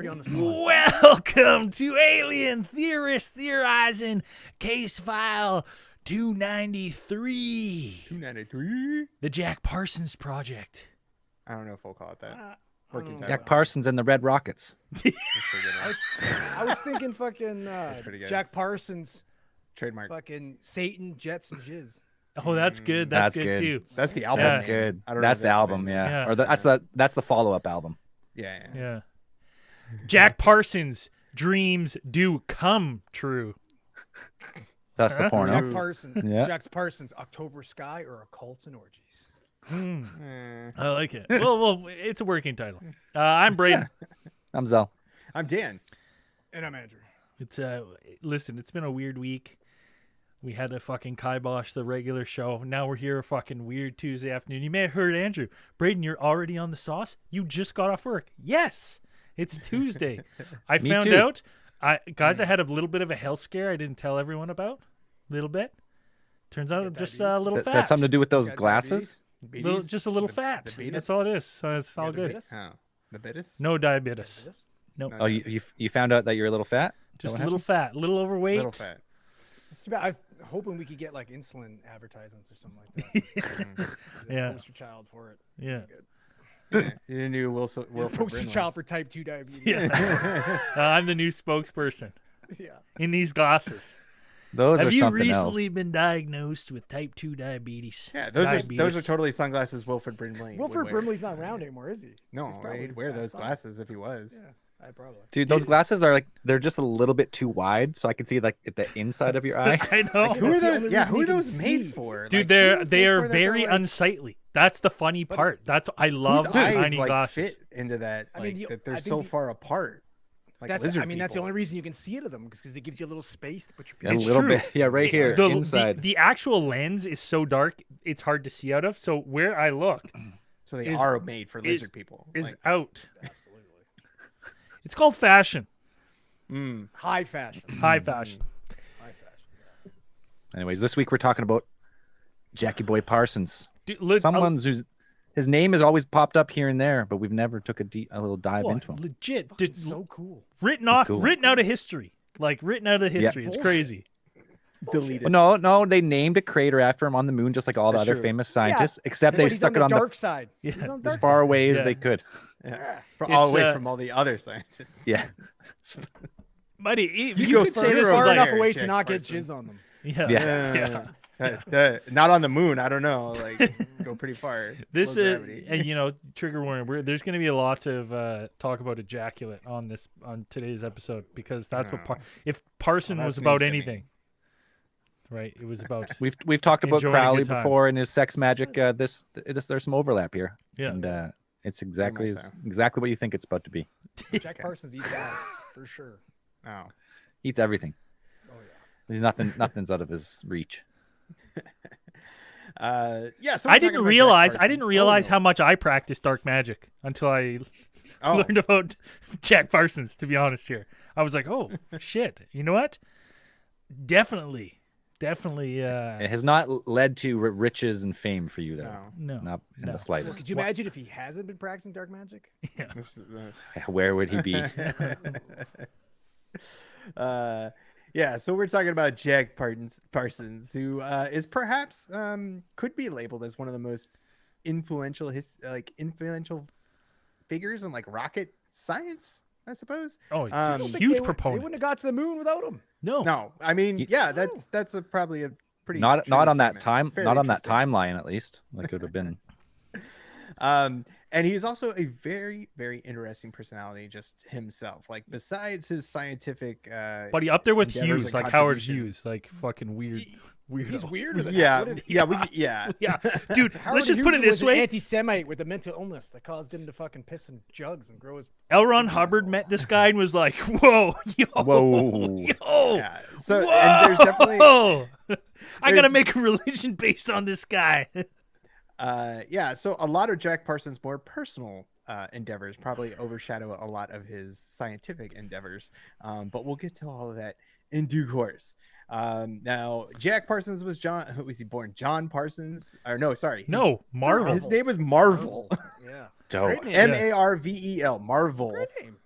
already on the sauce. Welcome to Alien Theorists Theorizing Casefile 293. 293? The Jack Parsons Project. I don't know if we'll call it that. Working Jack Parsons and the Red Rockets. I was thinking fucking pretty good. Jack Parsons, Trademark. fucking Satan, Jets, and Jizz. Oh, that's good. That's good too. That's the album. Yeah. That's good. I don't know That's if the album, name. yeah. Yeah. Or that's the follow-up album. Yeah. Yeah. Jack Parsons' dreams do come true. That's the porno. Jack Parsons. Yeah. Jack Parsons, October Sky or Occults and Orgies. I like it. Well, it's a working title. I'm Braden. I'm Zell. I'm Dan. And I'm Andrew. It's listen, it's been a weird week. We had to fucking kibosh the regular show. Now we're here a fucking weird Tuesday afternoon. You may have heard Andrew. Braden, you're already on the sauce? You just got off work. Yes. It's Tuesday. I Me found too. out. I had a little bit of a health scare I didn't tell everyone about. Little bit. Turns out I'm just a little That fat. has something to do with those Got glasses? Just a little fat. The beatus? That's all it is. So it's all good. Oh, the bitters? No diabetes. No, Oh, you found out that you're a little fat? just a little fat, a little overweight. Little fat. It's too bad. I was hoping we could get like insulin advertisements or something like that. Yeah. Poster child for it. Yeah. You knew Wilfred Poster Brimley. child for type 2 diabetes. Yeah. I'm the new spokesperson Yeah. in these glasses. Those Have are you something recently else. been diagnosed with type 2 diabetes? Yeah, those Diabetes. are totally sunglasses Wilfred Brimley. Wilfred would wear. Brimley's not around anymore, is he? No, He's probably he'd wear those passed on. glasses if he was. Yeah, I probably. Dude, those glasses are they're just a little bit too wide, so I can see the inside of your eye. I know. Who are That's the those? only Yeah, reason who you are can those see. made for? Dude, Like, who are they those made are for that very like, unsightly. That's the funny part. I love whose eyes tiny like glasses. fit into that. I Like mean, that they're I think so the- far apart. Like That's lizard that's the people. only reason you can see it of them because it gives you a little space to put your A It's little true. bit. Yeah, right here, The, inside. the actual lens is so dark, it's hard to see out of. So where I look So they is- are made for is- lizard people. is Like, out. Absolutely. It's called fashion. High fashion. High fashion. High fashion. Anyways, this week we're talking about Jackie Boy Parsons. Dude, Someone's whose his name has always popped up here and there, but we've never took a little dive into him. legit. It's so cool. Written cool. written out of history. Like written out of history. It's Bullshit. crazy. deleted. Well, no, they named a crater after him on the moon, just like all the That's other true. famous scientists, except But they he's stuck on it the on dark side. Yeah. He's on the as dark far side. away as Yeah. they could. Yeah. All It's, away from all the other scientists. Yeah. Buddy, you go could say this further is Far like- enough like away Jack to not get Parsons. jizz on them. yeah. Yeah. Not on the moon. I don't know. Like go pretty far. This Low is, gravity. and trigger warning. There's going to be lots of talk about ejaculate on today's episode because that's what if Parson Well, was that's about news to me. anything, right? It was about We've talked about Enjoying a Crowley good time. before and his sex magic. There's some overlap here. Yeah. And it's exactly much so. exactly what you think it's about to be. Jack Parsons eats ass for sure. Oh. Eats everything. Oh yeah. There's nothing's out of his reach. Yeah. So I didn't realize how much I practiced dark magic until I Oh, learned about Jack Parsons. To be honest, here I was like, oh shit. You know what? Definitely. It has not led to riches and fame for you, though. no. No. Not in No. the slightest. Could you imagine if he hasn't been practicing dark magic? This is, Where would he be? yeah, so we're talking about Jack Parsons, who is perhaps could be labeled as one of the most influential influential figures in like rocket science, I suppose. Oh, I I don't think huge they proponent. They wouldn't have got to the moon without him. No. No, I mean, You- yeah, that's probably a pretty not true on that statement. time. Fairly Not on true that statement. timeline, at least. Like it would have been. And he's also a very, very interesting personality just himself. Like besides his scientific, Buddy, up there with endeavors Hughes, and like Howard contributions. Hughes, like fucking weird. He's weirder than yeah, that. yeah, Yeah, dude. Howard let's just put it Hughes this was an way: anti-Semite with a mental illness that caused him to fucking piss in jugs and grow his. L. Ron Hubbard met this guy and was like, "Whoa, yo, Whoa. yo, yeah. So whoa, and there's definitely I gotta there's- make a religion based on this guy." yeah. So a lot of Jack Parsons' more personal endeavors probably overshadow a lot of his scientific endeavors. But we'll get to all of that in due course. Now, Jack Parsons was who was he born? John Parsons? Or no, sorry. No, Marvel. His name was Marvel. Yeah. Dope. Great name. M-A-R-V-E-L. Marvel. Great name.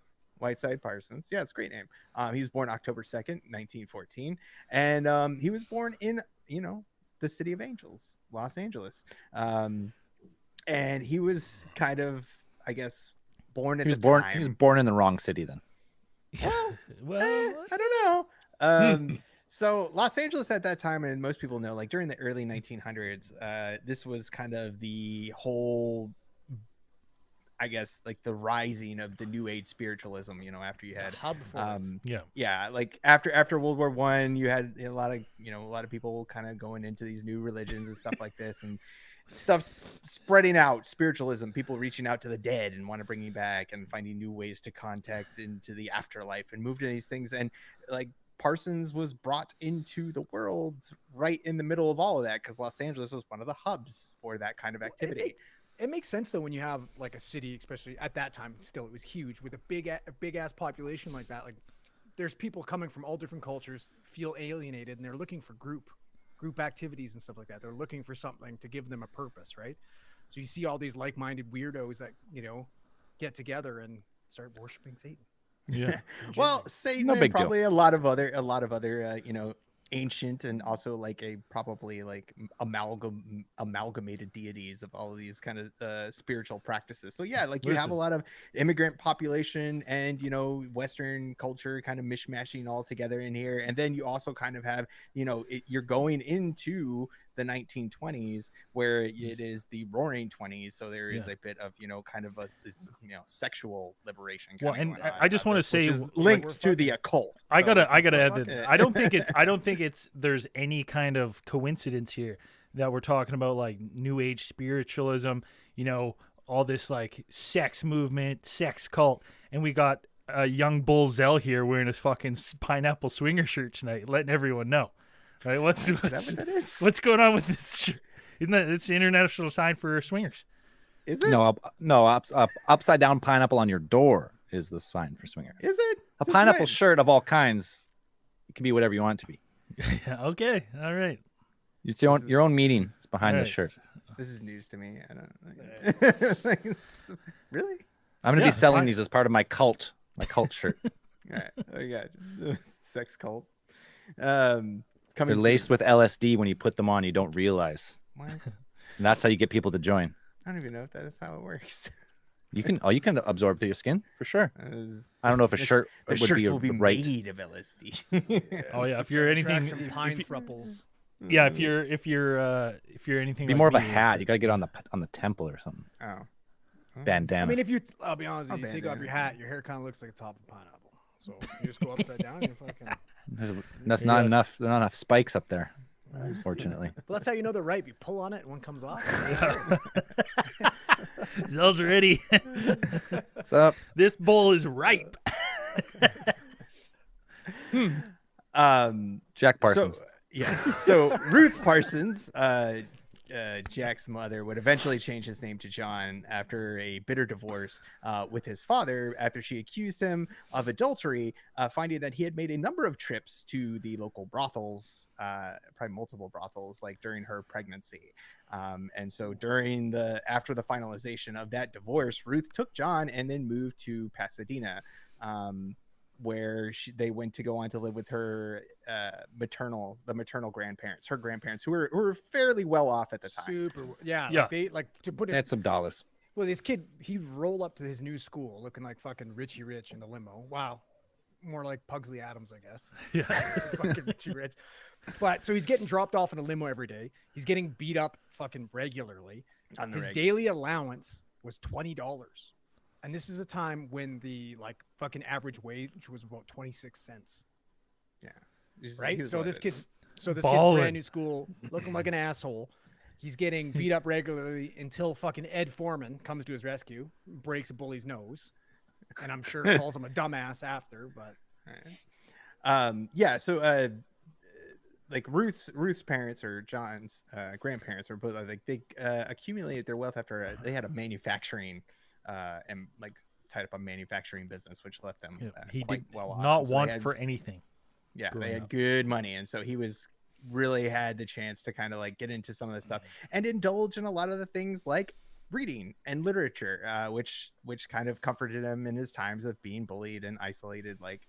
Whiteside Parsons. Yeah, it's a great name. He was born October 2nd, 1914, and he was born in the City of Angels, Los Angeles. And he was kind of, I guess, born at He was the born. time. He was born in the wrong city then. I don't know. So Los Angeles at that time, and most people know, like during the early 1900s, this was kind of the whole, I guess, like the rising of the New Age spiritualism. After you had hub for it. yeah, like after World War I, you had a lot of people kind of going into these new religions and stuff like this, and stuff spreading out, spiritualism, people reaching out to the dead and want to bring you back and finding new ways to contact into the afterlife and move to these things. And like Parsons was brought into the world right in the middle of all of that, because Los Angeles was one of the hubs for that kind of activity. It makes sense though when you have like a city, especially at that time, still it was huge with a big ass population like that. Like there's people coming from all different cultures, feel alienated, and they're looking for group activities and stuff like that. They're looking for something to give them a purpose, right? So you see all these like-minded weirdos that get together and start worshiping Satan. Yeah. Well, Satan, No and big deal. probably a lot of other ancient and also like a probably like amalgamated deities of all of these kind of spiritual practices. So yeah, like you have a lot of immigrant population and Western culture kind of mishmashing all together in here, and then you also kind of have you're going into the 1920s where it is the Roaring 20s, so there is a bit of kind of this sexual liberation. Well, and I just want to say, linked to the occult. I gotta add that I don't think it's there's any kind of coincidence here that we're talking about like New Age spiritualism, all this like sex movement, sex cult, and we got a young Bull Zell here wearing his fucking pineapple swinger shirt tonight, letting everyone know. Right? What's going on with this shirt? Isn't that it's the international sign for swingers? Is it? No, upside down pineapple on your door is the sign for swinger. Is it? A pineapple shirt of all kinds. It can be whatever you want it to be. Yeah, okay, all right. It's your own meaning is behind the shirt. This is news to me. I don't really. I'm going to be selling these as part of my cult shirt. All right, I got sex cult. They're laced with LSD. When you put them on, you don't realize. What? And that's how you get people to join. I don't even know if that's how it works. You can absorb through your skin for sure. I don't know if a shirt would be right. Made of LSD. Oh yeah, if you're anything, some pine thrupples. Yeah, if you're anything, Be like more of a me, hat. You got to get on the temple or something. Oh. Bandana. I mean, I'll be honest with you, take off your hat, your hair kind of looks like the top of a pineapple. So you just go upside down, and you're fucking. That's not enough. There are not enough spikes up there, unfortunately. Well, that's how you know they're ripe. You pull on it, and one comes off. Zell's ready. What's up? This bowl is ripe. Jack Parsons. So Ruth Parsons, Jack's mother, would eventually change his name to John after a bitter divorce with his father, after she accused him of adultery, finding that he had made a number of trips to the local brothels, probably multiple brothels, like during her pregnancy. And so after the finalization of that divorce, Ruth took John and then moved to Pasadena, where they went to go on to live with her maternal grandparents, her grandparents, who were fairly well off at the time. Yeah. Like they to put it. They had some dollars. Well, this kid, he'd roll up to his new school looking like fucking Richie Rich in the limo. Wow. More like Pugsley Adams, I guess. Yeah. Fucking Richie Rich. But so he's getting dropped off in a limo every day. He's getting beat up fucking regularly. His daily allowance was $20. And this is a time when the like fucking average wage was about 26 cents. Yeah. Right. So this kid's Ballin'. brand new school, looking like an asshole. He's getting beat up regularly until fucking Ed Foreman comes to his rescue, breaks a bully's nose, and I'm sure calls him a dumbass after. But So like Ruth's parents or John's grandparents were both like they accumulated their wealth after they had a manufacturing and like tied up a manufacturing business, which left them quite well off. Not want for anything. Yeah, they had good money, and so he really had the chance to kind of like get into some of this stuff and indulge in a lot of the things like reading and literature, which kind of comforted him in his times of being bullied and isolated, like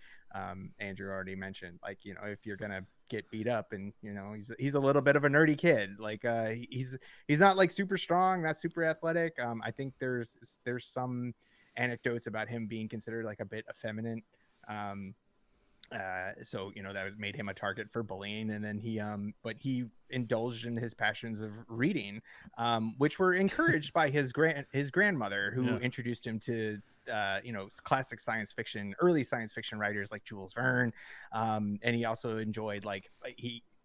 Andrew already mentioned. Like, you know, if you're gonna get beat up, and you know, he's a little bit of a nerdy kid. Like he's not like super strong, not super athletic. I think there's some anecdotes about him being considered like a bit effeminate. So, you know, that made him a target for bullying. And then but he indulged in his passions of reading, which were encouraged by his grandmother, who introduced him to, you know, classic science fiction, early science fiction writers like Jules Verne. And he also enjoyed, like,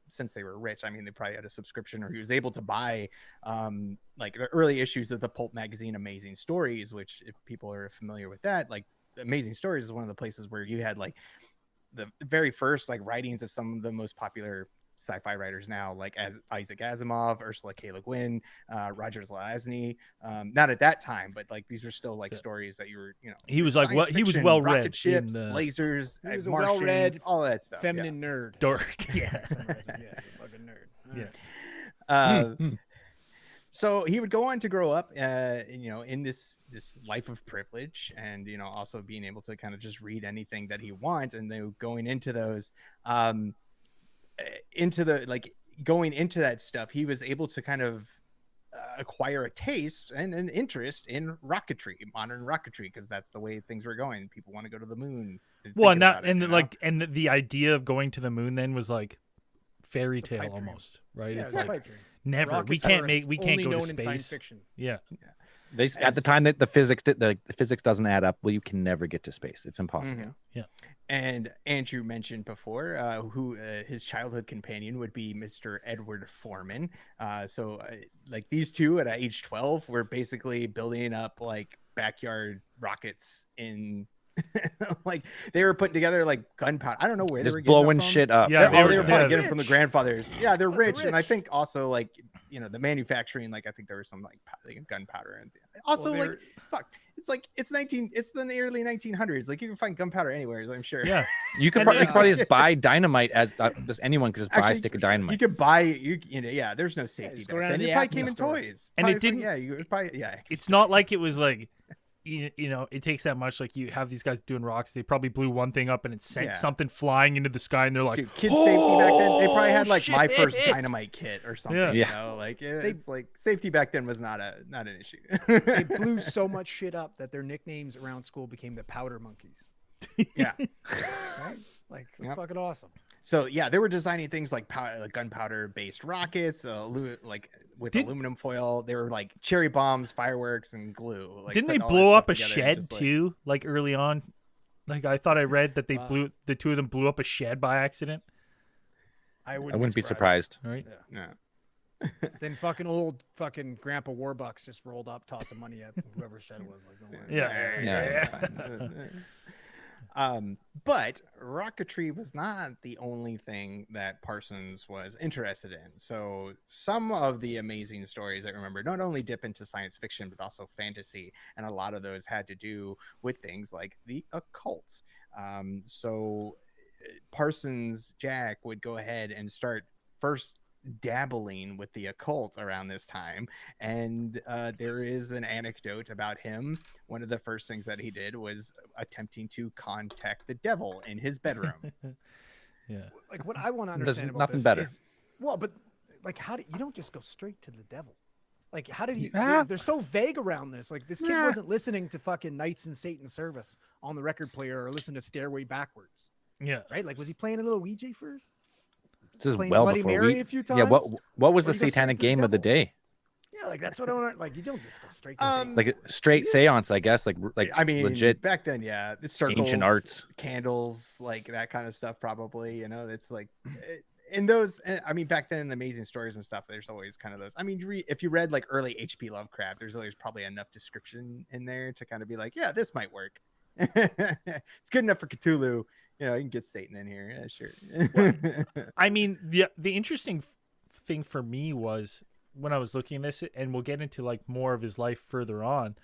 since they were rich, I mean, they probably had a subscription, or he was able to buy like the early issues of the pulp magazine Amazing Stories, which, if people are familiar with that, like Amazing Stories is one of the places where you had like the very first like writings of some of the most popular sci-fi writers now, like as Isaac Asimov, Ursula K. Le Guin, Roger Zelazny. Not at that time, but like these are still like stories that you were, you know. He was like, what? He was well read. Rocket ships, lasers, he was a Martians, well-read, all that stuff. feminine nerd. Dork. Yeah. Fucking nerd. Yeah. So he would go on to grow up, you know, in this life of privilege, and, you know, also being able to kind of just read anything that he wants. And then going into those, going into that stuff, he was able to kind of acquire a taste and an interest in rocketry, modern rocketry, because that's the way things were going. People want to go to the moon. Well, and the idea of going to the moon then was like fairy tale almost, right? Yeah, it's like pipe dream. never. Rockets we can't go to known in science space. fiction. Yeah. They at the time that the physics doesn't add up. Well, you can never get to space. It's impossible. Mm-hmm. Yeah. And Andrew mentioned before who his childhood companion would be Mr. Edward Foreman. So like these two at age 12 were basically building up like backyard rockets in like they were putting together like gunpowder. I don't know where Just they were getting blowing it from. shit up. Yeah, they were probably getting it from the rich. grandfathers. Yeah, they're rich. rich. And I think also like, you know, the manufacturing, like I think there was some like gunpowder, and also like fuck, it's the early 1900s. Like you can find gunpowder anywhere, I'm sure. Yeah. You could probably just buy dynamite as just anyone could just buy a stick of dynamite. You could buy you know, yeah. There's no safety just back go down then. to It the probably Acme came in store. toys. And it Probably didn't- Yeah, you would probably It's not like it was like, you know, it takes that much. Like you have these guys doing rocks. They probably blew one thing up and it sent something flying into the sky, and they're like, Dude, kids safety back then. They probably had like my shit. first dynamite kit or something. Yeah. You know, like it's like safety back then was not an issue. They blew so much shit up that their nicknames around school became the Powder Monkeys. Yeah. Right? Like that's fucking awesome. So yeah, they were designing things like gunpowder-based rockets, like with aluminum foil. They were like cherry bombs, fireworks, and glue. Like, didn't they putting all blow that up a stuff together and shed just, like, too? Like early on, like I thought I read that they the two of them blew up a shed by accident. I I wouldn't be surprised. Right? No. Then fucking Grandpa Warbucks just rolled up, tossed some money at whoever shed it was. Like, don't worry. Yeah. It's fine. But rocketry was not the only thing that Parsons was interested in. So some of the amazing stories I remember not only dip into science fiction, but also fantasy. And a lot of those had to do with things like the occult. So Parsons Jack would go ahead and start first dabbling with the occult around this time, and there is an anecdote about him. One of the first things that he did was attempting to contact the devil in his bedroom. Yeah. Like what I want to There's understand about nothing this better. is, well, but like how do you don't just go straight to the devil? Like how did he? Yeah. They're so vague around this. Like this kid wasn't listening to fucking Knights in Satan's Service on the record player or listening to Stairway Backwards, Yeah. right? Like was he playing a little Ouija first? This is Playing well Bloody before Mary we. a few Yeah. What times? was Or the you go straight satanic to the game of the devil? day? Yeah, like that's what I want. Like you don't just go straight to Satan. Like a straight seance, I guess. Like I mean, legit back then, yeah, the circles, ancient arts, candles, like that kind of stuff. Probably, you know, it's like in those. I mean, back then, the amazing stories and stuff. There's always kind of those. I mean, if you read like early H.P. Lovecraft, there's always probably enough description in there to kind of be like, yeah, this might work. It's good enough for Cthulhu. You know, you can get Satan in here. Yeah, sure. I mean, the interesting thing for me was when I was looking at this, and we'll get into like more of his life further on.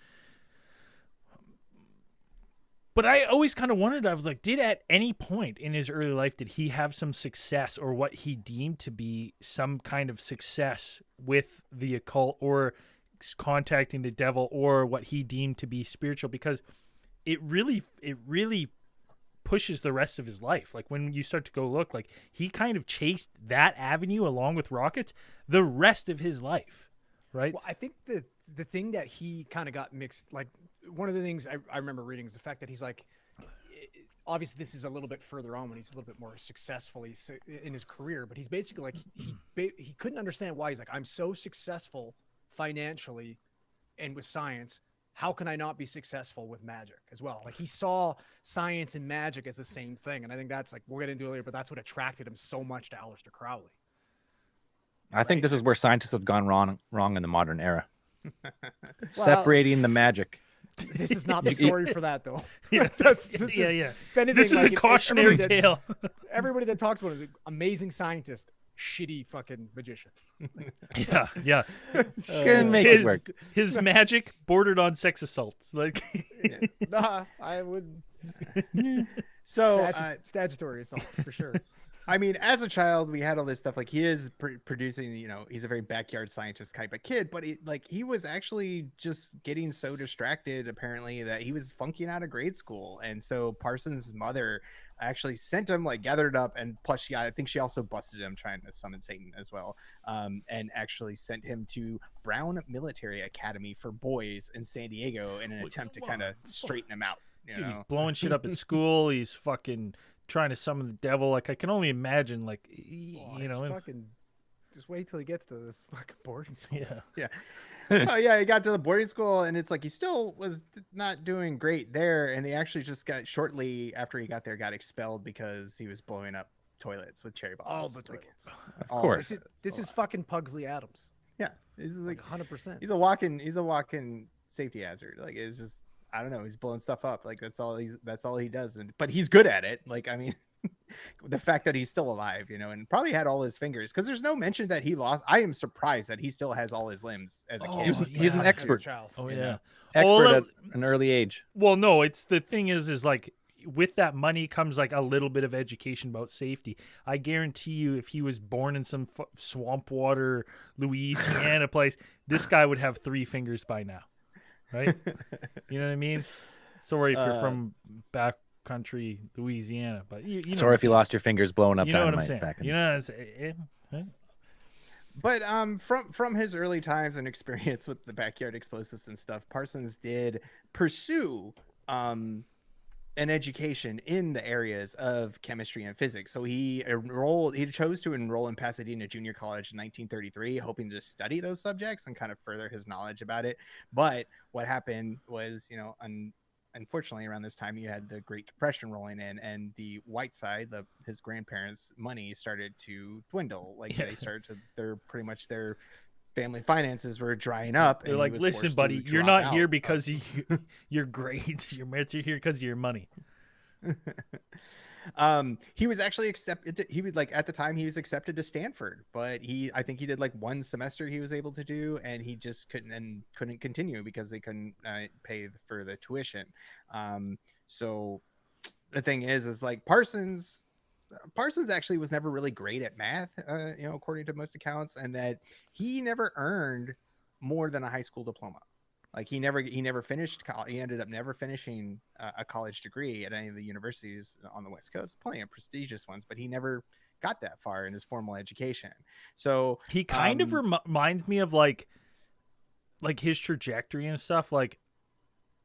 But I always kind of wondered, I was like, did at any point in his early life, did he have some success or what he deemed to be some kind of success with the occult, or contacting the devil or what he deemed to be spiritual, because it really pushes the rest of his life. Like when you start to go look, like he kind of chased that avenue along with rockets the rest of his life, right? Well, I think the thing that he kind of got mixed, like one of the things I remember reading is the fact that he's like, obviously this is a little bit further on when he's a little bit more successful in his career, but he's basically like he couldn't understand why. He's like, I'm so successful financially and with science, how can I not be successful with magic as well? Like he saw science and magic as the same thing. And I think that's like, we'll get into it later, but that's what attracted him so much to Aleister Crowley. I think this is where scientists have gone wrong in the modern era. Separating the magic. This is not the story for that, though. Yeah, this is a cautionary tale. Everybody that talks about it is an amazing scientist, shitty fucking magician. Yeah. Couldn't make it work. His magic bordered on sex assault. Like, nah, I would. So statutory assault for sure. I mean, as a child, we had all this stuff. Like he is producing, he's a very backyard scientist type of kid, but he was actually just getting so distracted, apparently, that he was flunking out of grade school. And so Parsons' mother actually sent him, like gathered up, and plus I think she also busted him trying to summon Satan as well. And actually sent him to Brown Military Academy for Boys in San Diego in an attempt to kind of straighten him out. Dude, he's blowing shit up at school. He's fucking trying to summon the devil. Like I can only imagine, like just wait till he gets to this fucking boarding school. Yeah. Oh yeah, he got to the boarding school, and it's like he still was not doing great there, and they actually just got shortly after he got there got expelled because he was blowing up toilets with cherry bombs. All the toilets. Of course. This is fucking Pugsley Adams. Yeah, this is like 100%. He's a walking safety hazard. Like it's just, I don't know, he's blowing stuff up. Like that's all he does. But he's good at it. Like, I mean, the fact that he's still alive, and probably had all his fingers, because there's no mention that he lost. I am surprised that he still has all his limbs as a kid. He's an expert. Oh yeah, expert at an early age. Well, no, it's the thing is like with that money comes like a little bit of education about safety. I guarantee you, if he was born in some swamp water Louisiana place, this guy would have 3 fingers by now. Right? You know what I mean? Sorry if you're from backcountry Louisiana, but you know. Sorry if you lost your fingers blowing up. You know what I'm saying? You know what I'm saying? But from his early times and experience with the backyard explosives and stuff, Parsons did pursue an education in the areas of chemistry and physics. So he chose to enroll in Pasadena Junior College in 1933, hoping to study those subjects and kind of further his knowledge about it. But what happened was, unfortunately, around this time, you had the Great Depression rolling in, and the white side, his grandparents' money started to dwindle. Like they started to, their family finances were drying up. They're like, listen, buddy, you're not here because you're great. You're here because of your money. He was actually accepted. He would at the time he was accepted to Stanford, but I think he did like 1 semester he was able to do, and he just couldn't continue because they couldn't pay for the tuition. So the thing is like Parsons actually was never really great at math, according to most accounts, and that he never earned more than a high school diploma. Like he never finished college. He ended up never finishing a college degree at any of the universities on the West Coast, plenty of prestigious ones, but he never got that far in his formal education. So he kind of reminds me of like his trajectory and stuff, like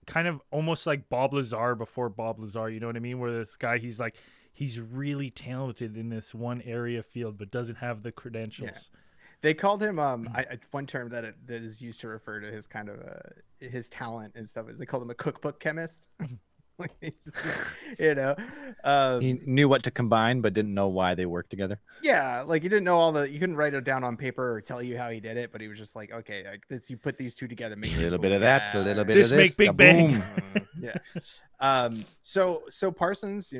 kind of almost like Bob Lazar before Bob Lazar. You know what I mean? Where this guy, he's really talented in this one area field, but doesn't have the credentials. Yeah. They called him one term that is used to refer to his kind of his talent and stuff is they called him a cookbook chemist. Like he's just, he knew what to combine but didn't know why they worked together. Yeah, like you didn't know you couldn't write it down on paper or tell you how he did it, but he was just like, okay, like this, you put these two together, make a little bit of that, a little bit this of this, make big bang. Yeah. So Parsons,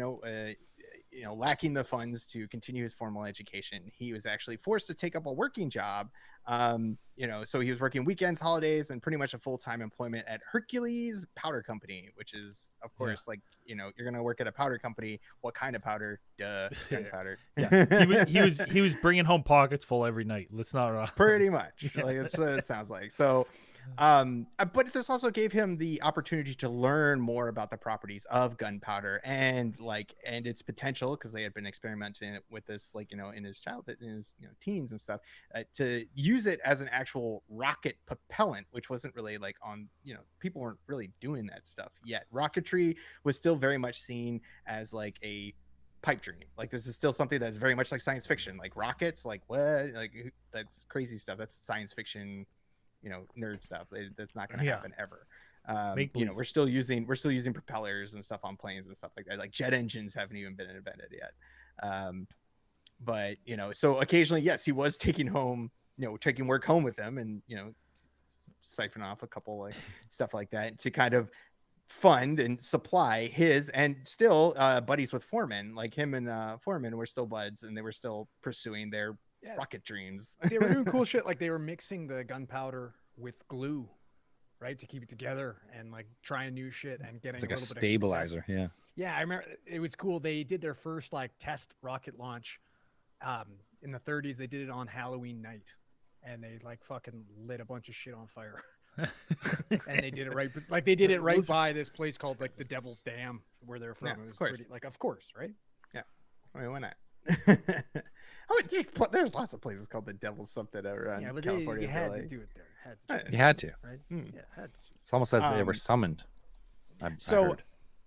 lacking the funds to continue his formal education, he was actually forced to take up a working job. So he was working weekends, holidays, and pretty much a full-time employment at Hercules Powder Company, which is, of course, you're going to work at a powder company. What kind of powder? Gunpowder. Yeah. He was bringing home pockets full every night. Let's not pretty much. Like that's what it sounds like. So But this also gave him the opportunity to learn more about the properties of gunpowder and its potential, because they had been experimenting with this in his childhood, in his teens and stuff, to use it as an actual rocket propellant, which wasn't really people weren't really doing that stuff yet. Rocketry was still very much seen as like a pipe dream. Like, this is still something that's very much like science fiction. Like, rockets, like what, like that's crazy stuff. That's science fiction, nerd stuff. That's not going to happen ever. We're still using propellers and stuff on planes and stuff like that. Like, jet engines haven't even been invented yet. But so occasionally, yes, he was taking work home with him, and siphon off a couple like stuff like that to kind of fund and supply his, and still buddies with Foreman. Like, him and Foreman were still buds, and they were still pursuing their rocket dreams. They were doing cool shit. Like, they were mixing the gunpowder with glue, right, to keep it together, and like trying new shit and getting It's like a a little stabilizer. bit of success. Yeah. I remember it was cool. They did their first like test rocket launch in the 30s. They did it on Halloween night, and they like fucking lit a bunch of shit on fire. And they did it right by this place called like the Devil's Dam, where they're from. Yeah, It was of course. of course, right? Yeah, I mean, why not? There's lots of places called the Devil's something around California. You had to do it there. You had to. Right? Yeah, had to. It's almost as they were summoned. I heard.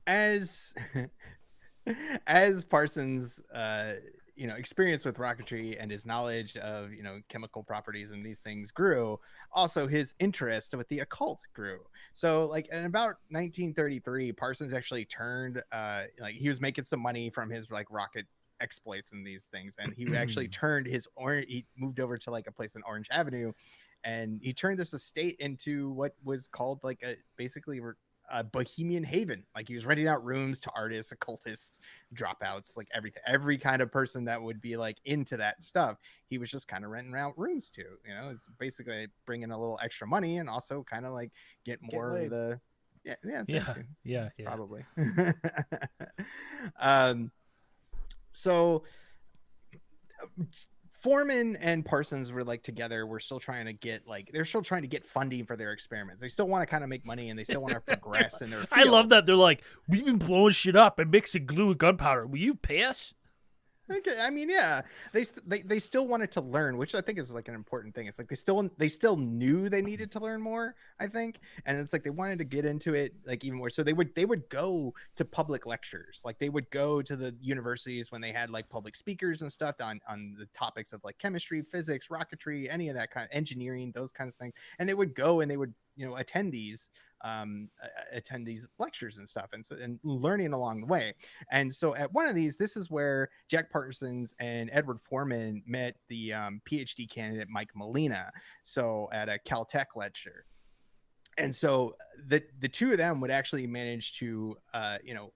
as Parsons experience with rocketry and his knowledge of chemical properties and these things grew, also his interest with the occult grew. So like in about 1933, Parsons actually turned he was making some money from his like rocket exploits and these things, and he actually turned he moved over to like a place in Orange Avenue, and he turned this estate into what was called like basically a bohemian haven. Like, he was renting out rooms to artists, occultists, dropouts, like every kind of person that would be like into that stuff. He was just kind of renting out rooms to, it's basically bringing a little extra money, and also kind of like get more of the probably. So Foreman and Parsons were like together. We're still trying to get they're still trying to get funding for their experiments. They still want to kind of make money, and they still want to progress in their field. I love that. They're like, we've been blowing shit up and mixing glue and gunpowder. Will you pay us? Okay, I mean, yeah, they still wanted to learn, which I think is like an important thing. It's like they still knew they needed to learn more, I think, and it's like they wanted to get into it like even more. So they would go to public lectures, like they would go to the universities when they had like public speakers and stuff on the topics of like chemistry, physics, rocketry, any of that kind of engineering, those kinds of things, and they would go and they would attend these lectures and stuff, and learning along the way. And so at one of these, this is where Jack Parsons and Edward Foreman met the PhD candidate Mike Molina, so at a Caltech lecture. And so the two of them would actually manage to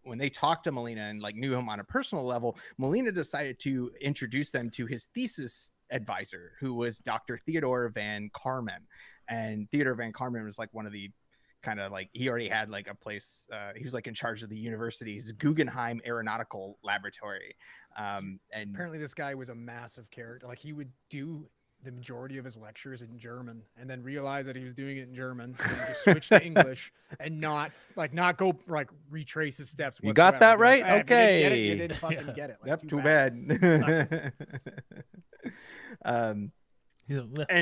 when they talked to Molina and like knew him on a personal level, Molina decided to introduce them to his thesis advisor, who was Dr. Theodore Van Karman. And Theodore Van Karman was like one of the kind of like, he already had like a place, he was like in charge of the university's Guggenheim Aeronautical Laboratory. And apparently this guy was a massive character. Like, he would do the majority of his lectures in German, and then realize that he was doing it in German, and then just switch to English, and not go like retrace his steps. You got that right? Like, okay. you didn't fucking get it. Like, yep, too bad. And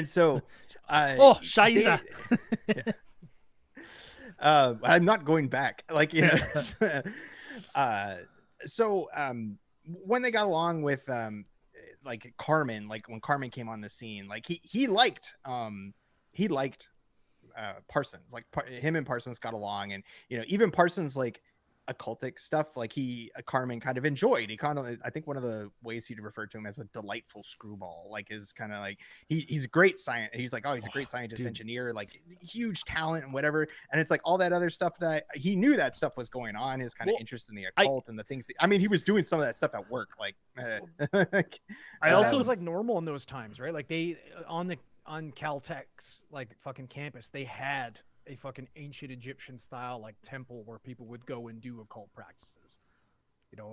so Scheiße. I'm not going back, like, so when they got along with like Carmen, like when Carmen came on the scene, like he liked Parsons, like him and Parsons got along, and even Parsons like occultic stuff, like Carmen kind of enjoyed. He kind of, I think one of the ways he'd refer to him as a delightful screwball, like is kind of like he's a great science. He's like, oh, he's a great scientist, engineer, like huge talent and whatever. And it's like all that other stuff that he knew that stuff was going on, his kind of interest in the occult and the things I mean, he was doing some of that stuff at work, like I also was like normal in those times, right? Like they on Caltech's like fucking campus, they had a fucking ancient Egyptian style like temple where people would go and do occult practices,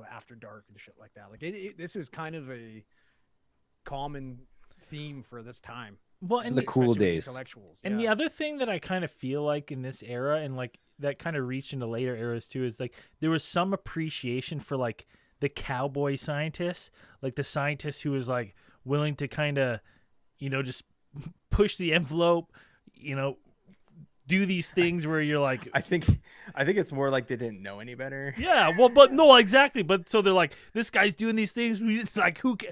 after dark and shit like that. Like this was kind of a common theme for this time. Well, This is and the the, cool especially with days. intellectuals. and the yeah. other thing that I kind of feel like in this era, and like that kind of reached into later eras too, is like there was some appreciation for like the cowboy scientist, like the scientist who was like willing to kind of, just push the envelope, do these things where you're like, I think it's more like they didn't know any better. yeah, well, but no, exactly. But so they're like, this guy's doing these things. We like, look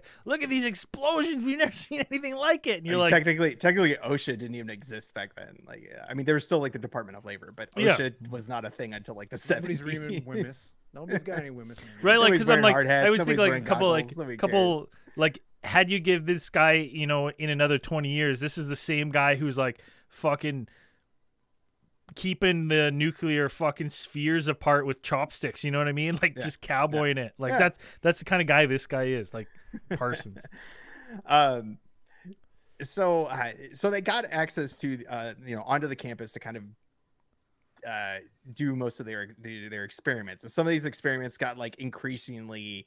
at these explosions. We've never seen anything like it. And you're like, technically OSHA didn't even exist back then. Like, I mean, there was still like the Department of Labor, but Yeah. OSHA was not a thing until like the Nobody's 70s. reaming Wemyss. Nobody's got any Wemyss. right? Like, Nobody's because I'm wearing like, hard hats, I always think nobody's like a wearing couple, goggles, nobody like, had you give this guy, in another 20 years, this is the same guy who's like fucking keeping the nuclear fucking spheres apart with chopsticks. You know what I mean? Like just cowboying it. Like Yeah. that's the kind of guy this guy is. Like Parsons. So they got access to onto the campus to kind of do most of their experiments, and some of these experiments got like increasingly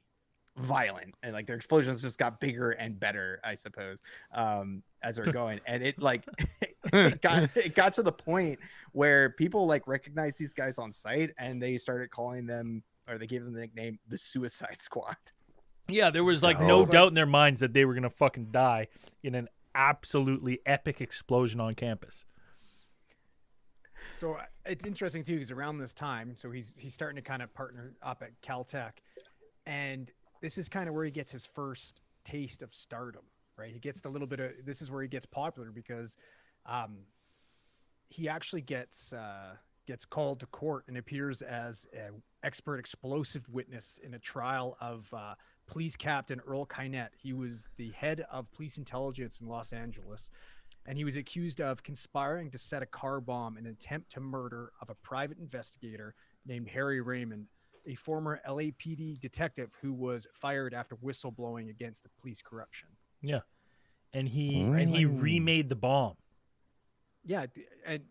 violent, and like their explosions just got bigger and better, I suppose, as they're going. And it like it got to the point where people like recognized these guys on site, and they started calling them, or they gave them the nickname the Suicide Squad. Yeah, there was like no doubt in their minds that they were gonna fucking die in an absolutely epic explosion on campus. So it's interesting too, because around this time, so he's starting to kind of partner up at Caltech, and this is kind of where he gets his first taste of stardom, right? He gets a little bit of, this is where he gets popular, because he actually gets called to court and appears as an expert explosive witness in a trial of police captain Earl Kynette. He was the head of police intelligence in Los Angeles, and he was accused of conspiring to set a car bomb in an attempt to murder of a private investigator named Harry Raymond, a former LAPD detective who was fired after whistleblowing against the police corruption. Yeah, and he remade the bomb. Yeah, and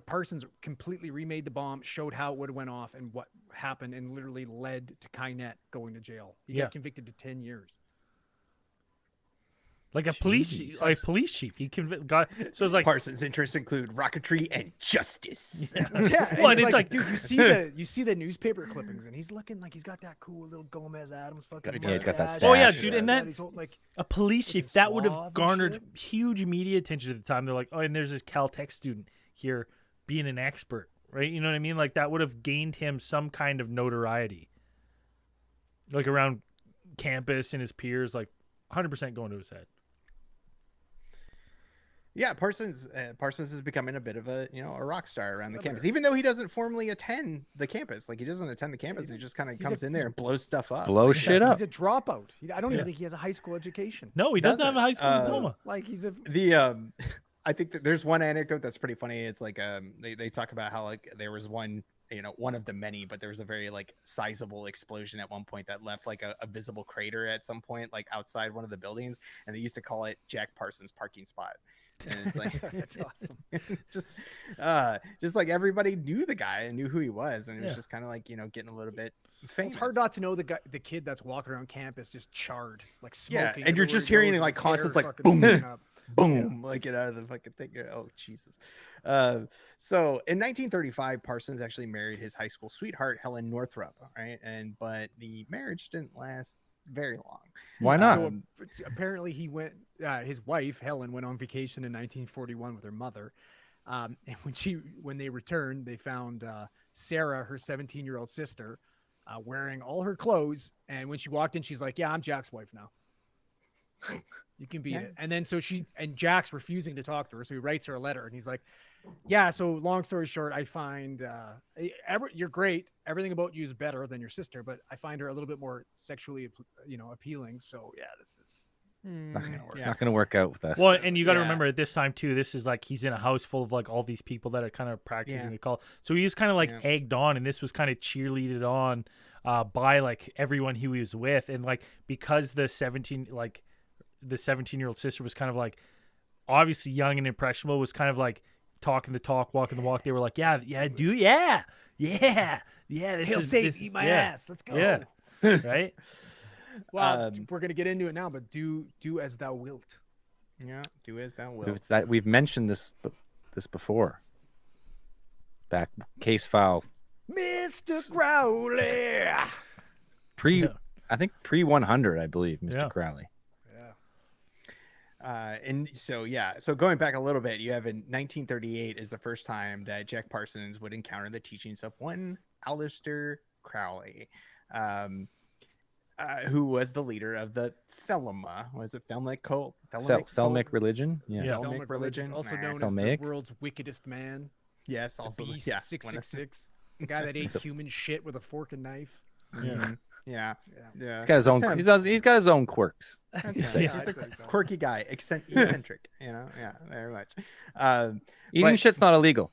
Parsons completely remade the bomb, showed how it would have went off and what happened, and literally led to Kynette going to jail. He got convicted to 10 years. Like a police chief. He got, so it's like Parsons' interests include rocketry and justice. Yeah, well, and it's it's like, dude, you see the newspaper clippings, and he's looking like he's got that cool little Gomez Adams fucking. Yeah, he's got that mustache. stash. Oh yeah, dude, and that He's all, like, a police chief looking that would suave have and garnered shit. huge media attention at the time. They're like, oh, and there's this Caltech student here being an expert, right? You know what I mean? Like that would have gained him some kind of notoriety, like around campus and his peers, like 100% going to his head. Yeah, Parsons is becoming a bit of a rock star around the campus, even though he doesn't formally attend the campus. Like he doesn't attend the campus; he just kind of comes in there and blows stuff up. Blow shit up. He's a dropout. I don't even think he has a high school education. No, he doesn't have a high school diploma. Like he's a I think that there's one anecdote that's pretty funny. It's like they talk about how like there was one of the many, but there was a very like sizable explosion at one point that left like a visible crater at some point like outside one of the buildings, and they used to call it Jack Parsons parking spot. And it's like that's awesome. just like everybody knew the guy and knew who he was, and it was just kind of like getting a little bit famous. It's hard not to know the kid that's walking around campus just charred, like smoking. And you're just hearing like constants like boom, boom, like get out of the fucking thing. Oh Jesus. So in 1935, Parsons actually married his high school sweetheart Helen Northrup, right? But the marriage didn't last very long. Why not? So apparently he went, his wife Helen went on vacation in 1941 with her mother, and when they returned, they found Sarah, her 17-year-old sister, wearing all her clothes, and when she walked in, she's like, yeah, I'm Jack's wife now. You can beat it. And then Jack's refusing to talk to her, so he writes her a letter, and he's like, yeah, so long story short, I find you're great, everything about you is better than your sister, but I find her a little bit more sexually appealing, so yeah, this is not going to work out with us. Well, and you got to remember at this time too, this is like he's in a house full of like all these people that are kind of practicing the call, so he was kind of like egged on, and this was kind of cheerleaded on by like everyone he was with, and like because the 17-year-old sister was kind of like obviously young and impressionable, was kind of like talking the talk, walking the walk. They were like, yeah, dude, yeah. He'll say, eat my ass. Let's go. Yeah, right. Well, we're gonna get into it now, but do as thou wilt. Yeah, do as thou wilt. It's that we've mentioned this before. Back Casefile Mr. Crowley. Yeah. I think pre 100, I believe, Mr. Yeah. Crowley. And so going back a little bit, you have in 1938 is the first time that Jack Parsons would encounter the teachings of one Aleister Crowley, who was the leader of the Thelema. Was it Thelemic cult? Thelemic religion. Yeah. Yeah. Thelemic religion, also Nah. known as the Thelemic. world's wickedest man. Yes, The also Beast yeah, 666, the guy that ate human shit with a fork and knife. Yeah. yeah. Yeah. He's got his own. He's got his own quirks. That's Yeah. He's a quirky guy, eccentric. Yeah, very much. Eating But- shit's not illegal.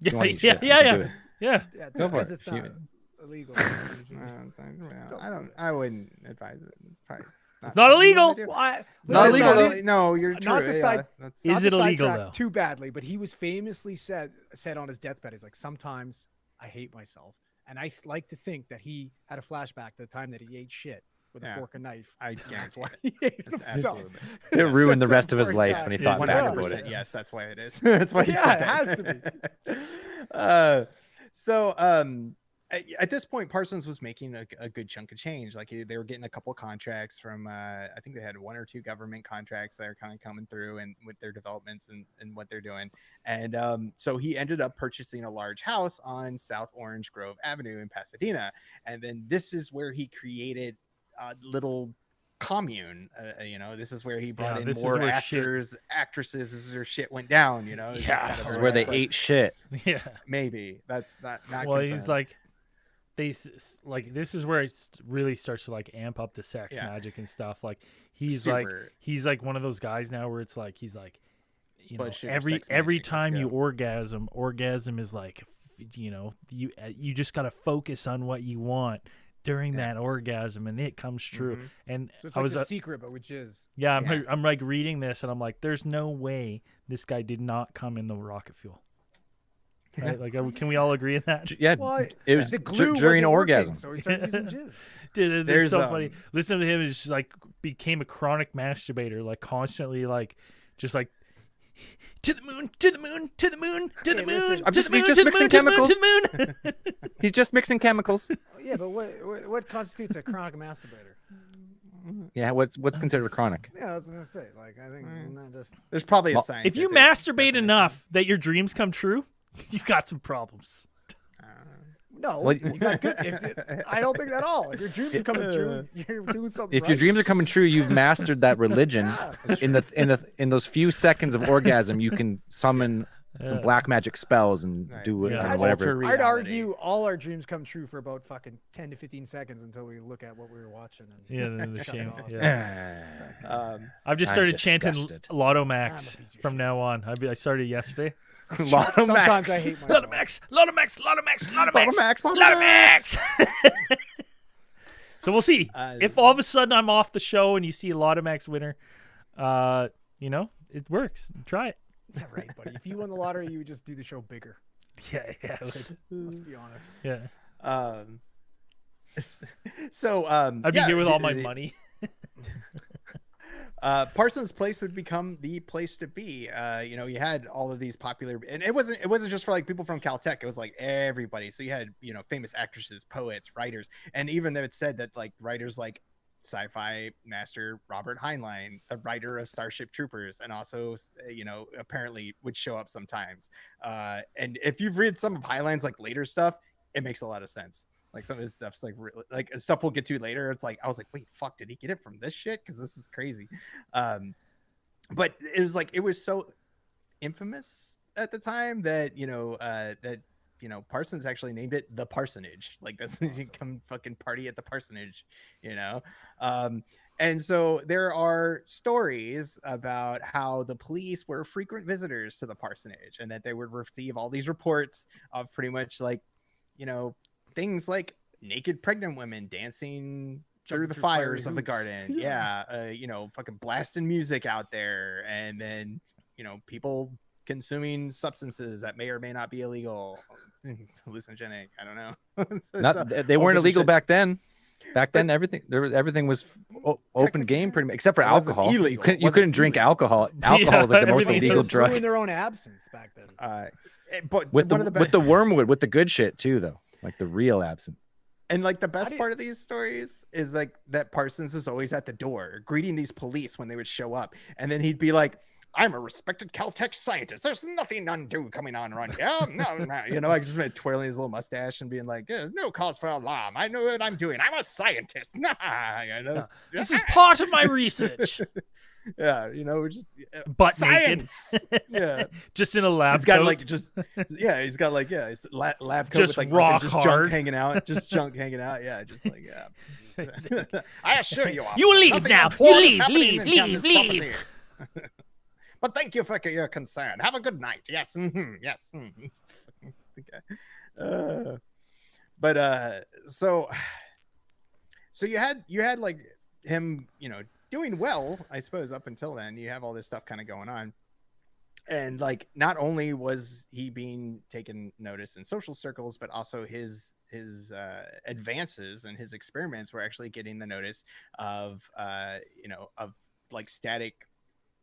If you wanna eat shit, you can do it. Yeah. Yeah, Go just for because it. it's not illegal. I wouldn't advise it. It's probably It's not illegal. something you Well, wanna do. Not listen, illegal, not- No, you're Not true. to Yeah, side- that's- Is not it to illegal, sidetrack though? too badly, but he was famously said on his deathbed, he's like, sometimes I hate myself. And I like to think that he had a flashback to the time that he ate shit with a Yeah. fork and knife. I And that's guarantee why it. he ate That's himself. absolutely It ruined the Set rest of his poor life guy. when he Yeah. thought back 100%. about it. Yes, that's why it is. That's why he Yeah, said it that. has to be. At this point, Parsons was making a good chunk of change. Like they were getting a couple of contracts from, I think they had 1 or 2 government contracts that are kind of coming through and with their developments and what they're doing. And so he ended up purchasing a large house on South Orange Grove Avenue in Pasadena. And then this is where he created a little commune. This is where he brought Yeah, in this is more where actors, actresses. This is where shit went down. It's just Yeah. kind of This is a where they website. ate shit. Yeah. Maybe that's not Well, confirmed. he's like, this is where it really starts to like amp up the sex Yeah. magic and stuff. Like he's Super. like one of those guys now where it's like he's like, Blood sugar, every sex every magic, let's time you go. orgasm is like, you just gotta focus on what you want during Yeah. that orgasm and it comes true. Mhm. And So it's I like was the secret, but with jizz. yeah, Yeah. I'm like reading this and I'm like, there's no way this guy did not come in the rocket fuel. Right? Like, can we all agree on that? Yeah, Well, it was the glue during wasn't working, orgasm. so he started using jizz. Dude, it's There's, so funny. Listening to him is just like became a chronic masturbator, like constantly, like just like to the moon, to the moon, to the moon, to the Hey, moon, listen, to I'm just- the he's moon, just to the mixing moon, to the moon, chemicals. to the moon. He's just mixing chemicals. Yeah, but what constitutes a chronic masturbator? Yeah, what's considered chronic? Yeah, I was gonna say. Like, I think not just. There's probably a Well, sign. If you masturbate enough that your dreams come true, you got some problems. No, Well, you got good. I don't think at all. If your dreams are coming true, you're doing something. If your right. dreams are coming true, you've mastered that religion. Yeah. In those few seconds of orgasm, you can summon some Yeah. black magic spells and Right. do Yeah. kind I'd of whatever. alter I'd reality. argue all our dreams come true for about fucking 10 to 15 seconds until we look at what we were watching. And Yeah, the shut it shame. off. Yeah. I've just I'm started chanting disgusted. Lotto I'm Max a piece of from shit. now on. I started yesterday. Lotto Sometimes Max. I hate myself. Lotto Max, Lotto Max, Lotto Max, Lotto Lotto Max, Max, Lotto Lotto Max. So we'll see Uh, if all of a sudden I'm off the show and you see a Lotto Max winner. It works. Try it. Yeah, right, buddy. If you won the lottery, you would just do the show bigger. Yeah, I would. Let's be honest. Yeah. I'd I'd be here with all my money. Parsons Place would become the place to be. You had all of these popular, and it wasn't just for like people from Caltech. It was like everybody. So you had famous actresses, poets, writers, and even though it said that like writers like sci-fi master Robert Heinlein, the writer of Starship Troopers, and also apparently would show up sometimes. And if you've read some of Heinlein's like later stuff, it makes a lot of sense. Like some of his stuff's like stuff we'll get to later. It's like I was like, wait, fuck, did he get it from this shit? Because this is crazy. But it was so infamous at the time that Parsons actually named it the Parsonage. Like that's awesome. You come fucking party at the Parsonage, and so there are stories about how the police were frequent visitors to the parsonage and that they would receive all these reports of pretty much like, things like naked pregnant women dancing through the through fires fiery of the hoops. garden. Yeah. Fucking blasting music out there. And then, people consuming substances that may or may not be illegal. Hallucinogenic. I don't know. They weren't illegal back then. Back then, everything was open game pretty much, except for It wasn't alcohol. You illegal. couldn't, It you couldn't wasn't drink illegal. alcohol. Alcohol was like the most everything illegal was drug. Brewing their own absinthe back then. But With one of with the wormwood, with the good shit too, though, like the real absinthe. And like the best do you- part of these stories is like that Parsons is always at the door greeting these police when they would show up, and then he'd be like, "I'm a respected Caltech scientist. There's nothing undue coming on around here." No, you know, like just been twirling his little mustache and being like, "There's no cause for alarm. I know what I'm doing. I'm a scientist." You know, This is part of my research. yeah, you know, just Butt naked. science. Yeah. Just in a lab He's got coat. like just he's got like his lab coat Just with like rock just hard. junk hanging out, just junk hanging out. Yeah, just like I assure you, You officer, leave nothing now. untoward You is leave, happening leave, on this leave. property. But thank you for your concern. Have a good night. Yes, yes. Okay. So you had like him, you know, doing well, I suppose, up until then. You have all this stuff kind of going on. And like, not only was he being taken notice in social circles, but also his advances and his experiments were actually getting the notice of of like static,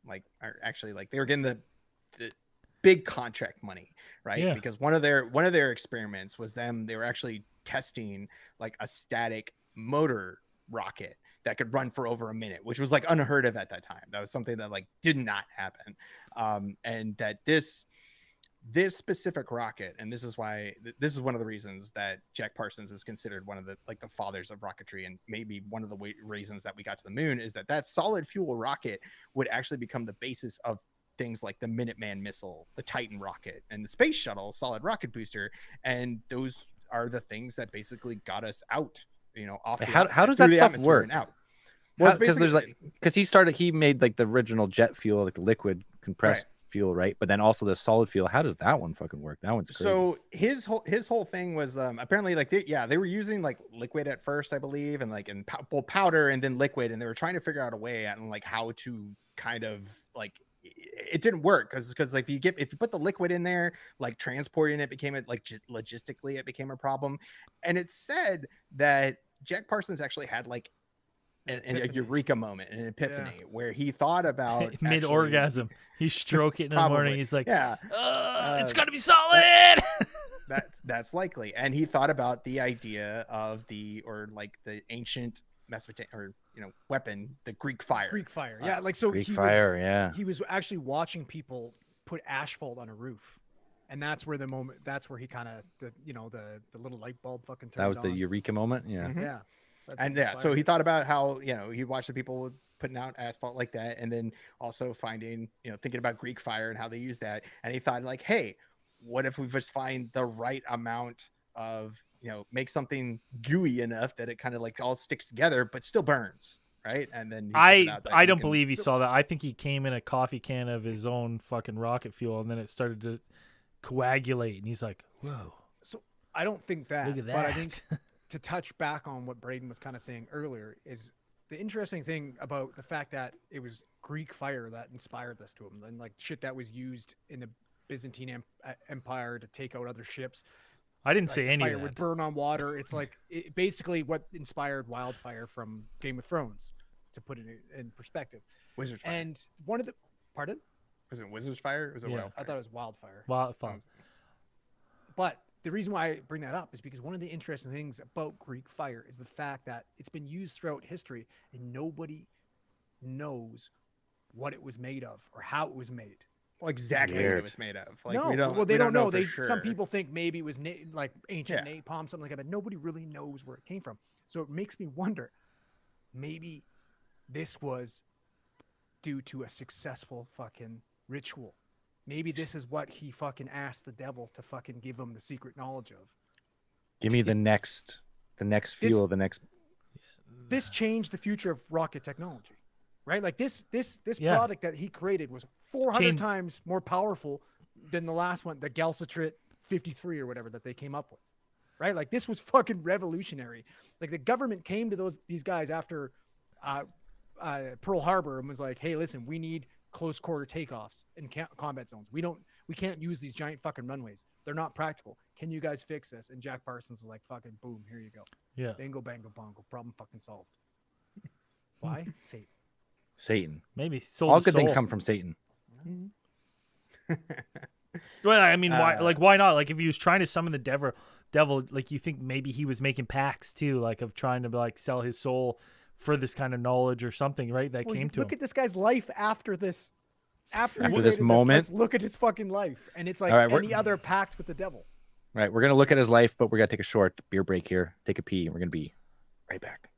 like, or actually like they were getting the big contract money, right? Yeah. Because one of their experiments was they were actually testing like a static motor rocket that could run for over a minute, which was like unheard of at that time. That was something that like did not happen. And that this specific rocket, and this is why this is one of the reasons that Jack Parsons is considered one of the like the fathers of rocketry, and maybe one of the reasons that we got to the moon, is that solid fuel rocket would actually become the basis of things like the Minuteman missile, the Titan rocket, and the space shuttle solid rocket booster. And those are the things that basically got us out, you know, off. How does through that the stuff atmosphere work? and out. Well, Because there's like, he made like the original jet fuel, like the liquid compressed fuel, right? But then also the solid fuel. How does that one fucking work? That one's crazy. So his whole thing was apparently like they were using like liquid at first, I believe, and like powder and then liquid, and they were trying to figure out a way and like how to kind of like it didn't work because like if you put the liquid in there, like transporting it became logistically it became a problem. And it said that Jack Parsons actually had like a eureka moment, an epiphany, where he thought about mid orgasm. He's stroking in the morning. He's like, yeah, it's gotta be solid. That's likely. And he thought about the idea of the ancient Mesopotamian, or weapon, the Greek fire. Yeah, like so Greek fire. He was actually watching people put asphalt on a roof. And that's where he kind of the little light bulb fucking turned on. That was the eureka moment. Yeah. Mm-hmm. Yeah. And yeah, so he thought about how, he watched the people putting out asphalt like that, and then also thinking about Greek fire and how they use that. And he thought like, hey, what if we just find the right amount of, make something gooey enough that it kind of like all sticks together, but still burns. Right. And then I don't believe he saw that. I think he came in a coffee can of his own fucking rocket fuel, and then it started to coagulate, and he's like, whoa. So I don't think that. Look at that. But I think to touch back on what Braden was kind of saying earlier is the interesting thing about the fact that it was Greek fire that inspired this to him, and like shit that was used in the Byzantine Empire to take out other ships. I didn't say any fire of that. would burn on water. It's like basically what inspired wildfire from Game of Thrones, to put it in perspective. Wizard's fire. And one of the pardon? Was it Wizard's fire? Or was it wildfire? I thought it was wildfire. Wildfire. But the reason why I bring that up is because one of the interesting things about Greek fire is the fact that it's been used throughout history, and nobody knows what it was made of or how it was made. Well, exactly what it was made of. Like, they don't know. Sure. Some people think maybe it was like ancient napalm, something like that, but nobody really knows where it came from. So it makes me wonder, maybe this was due to a successful fucking ritual. Maybe this is what he fucking asked the devil to fucking give him the secret knowledge of. Give me the next fuel, This changed the future of rocket technology, right? Like this Yeah. product that he created was 400 times more powerful than the last one, the Galcitrit 53 or whatever that they came up with, right? Like this was fucking revolutionary. Like the government came to these guys after Pearl Harbor and was like, hey, listen, we need close quarter takeoffs in combat zones. We can't use these giant fucking runways. They're not practical. Can you guys fix this? And Jack Parsons is like, fucking boom, here you go. Yeah. Bingo, bango, bongo. Problem fucking solved. Why? Satan. Satan. Maybe sold All his good things soul. come from Satan. Well, I mean, why? Like, why not? Like, if he was trying to summon the devil, like, you think maybe he was making pacts too, like, of trying to like sell his soul for this kind of knowledge or something, right? That Well, came to look him. at this guy's life after this. After he this created moment? let's look at his fucking life, and it's like All right, we're- any other pact with the devil. Right. We're gonna look at his life, but we're gonna take a short beer break here. Take a pee, and we're gonna be right back.